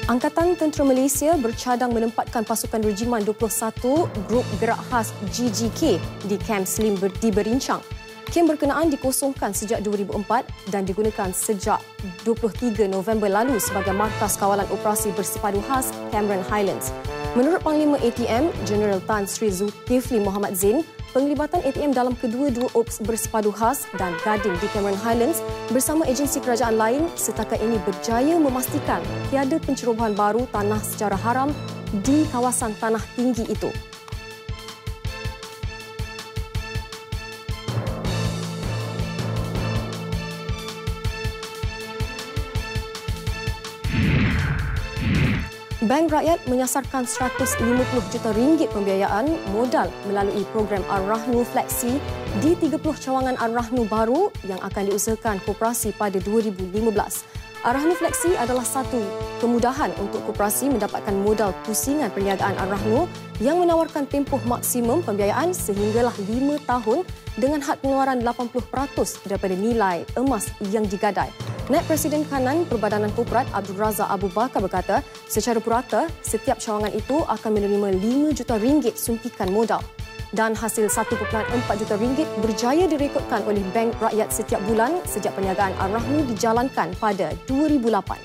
Angkatan Tentera Malaysia bercadang menempatkan pasukan Regimen 21 Grup Gerak Khas GGK di Kamp Slim di Berincang. Kem berkenaan dikosongkan sejak 2004 dan digunakan sejak 23 November lalu sebagai markas kawalan operasi bersepadu khas Cameron Highlands. Menurut Panglima ATM, Jeneral Tan Sri Zulkifli Mohamad Zain, penglibatan ATM dalam kedua-dua ops bersepadu khas dan Gading di Cameron Highlands bersama agensi kerajaan lain setakat ini berjaya memastikan tiada pencerobohan baru tanah secara haram di kawasan tanah tinggi itu. Bank Rakyat menyasarkan RM150 juta pembiayaan modal melalui program Ar-Rahnu Flexi di 30 cawangan Ar-Rahnu baru yang akan diusahakan koperasi pada 2015. Ar-Rahnu Flexi adalah satu kemudahan untuk koperasi mendapatkan modal pusingan perniagaan Ar-Rahnu yang menawarkan tempoh maksimum pembiayaan sehinggalah 5 tahun dengan had pengeluaran 80% daripada nilai emas yang digadai. Naib Presiden Kanan Perbadanan Korporat Abdul Razak Abu Bakar berkata, secara purata, setiap cawangan itu akan menerima RM5 juta suntikan modal. Dan hasil RM1.4 juta berjaya direkodkan oleh Bank Rakyat setiap bulan sejak perniagaan Ar-Rahnu dijalankan pada 2008.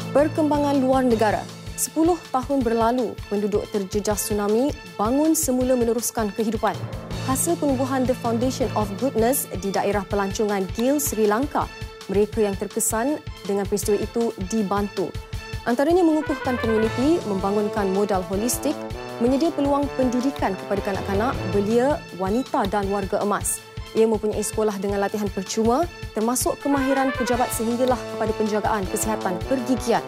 Perkembangan luar negara. 10 tahun berlalu, penduduk terjejas tsunami bangun semula meneruskan kehidupan. Hasil penubuhan The Foundation of Goodness di daerah pelancongan Gil, Sri Lanka. Mereka yang terkesan dengan peristiwa itu dibantu. Antaranya mengukuhkan komuniti, membangunkan modal holistik, menyedia peluang pendidikan kepada kanak-kanak, belia, wanita dan warga emas. Ia mempunyai sekolah dengan latihan percuma, termasuk kemahiran pejabat sehinggalah kepada penjagaan kesihatan pergigian.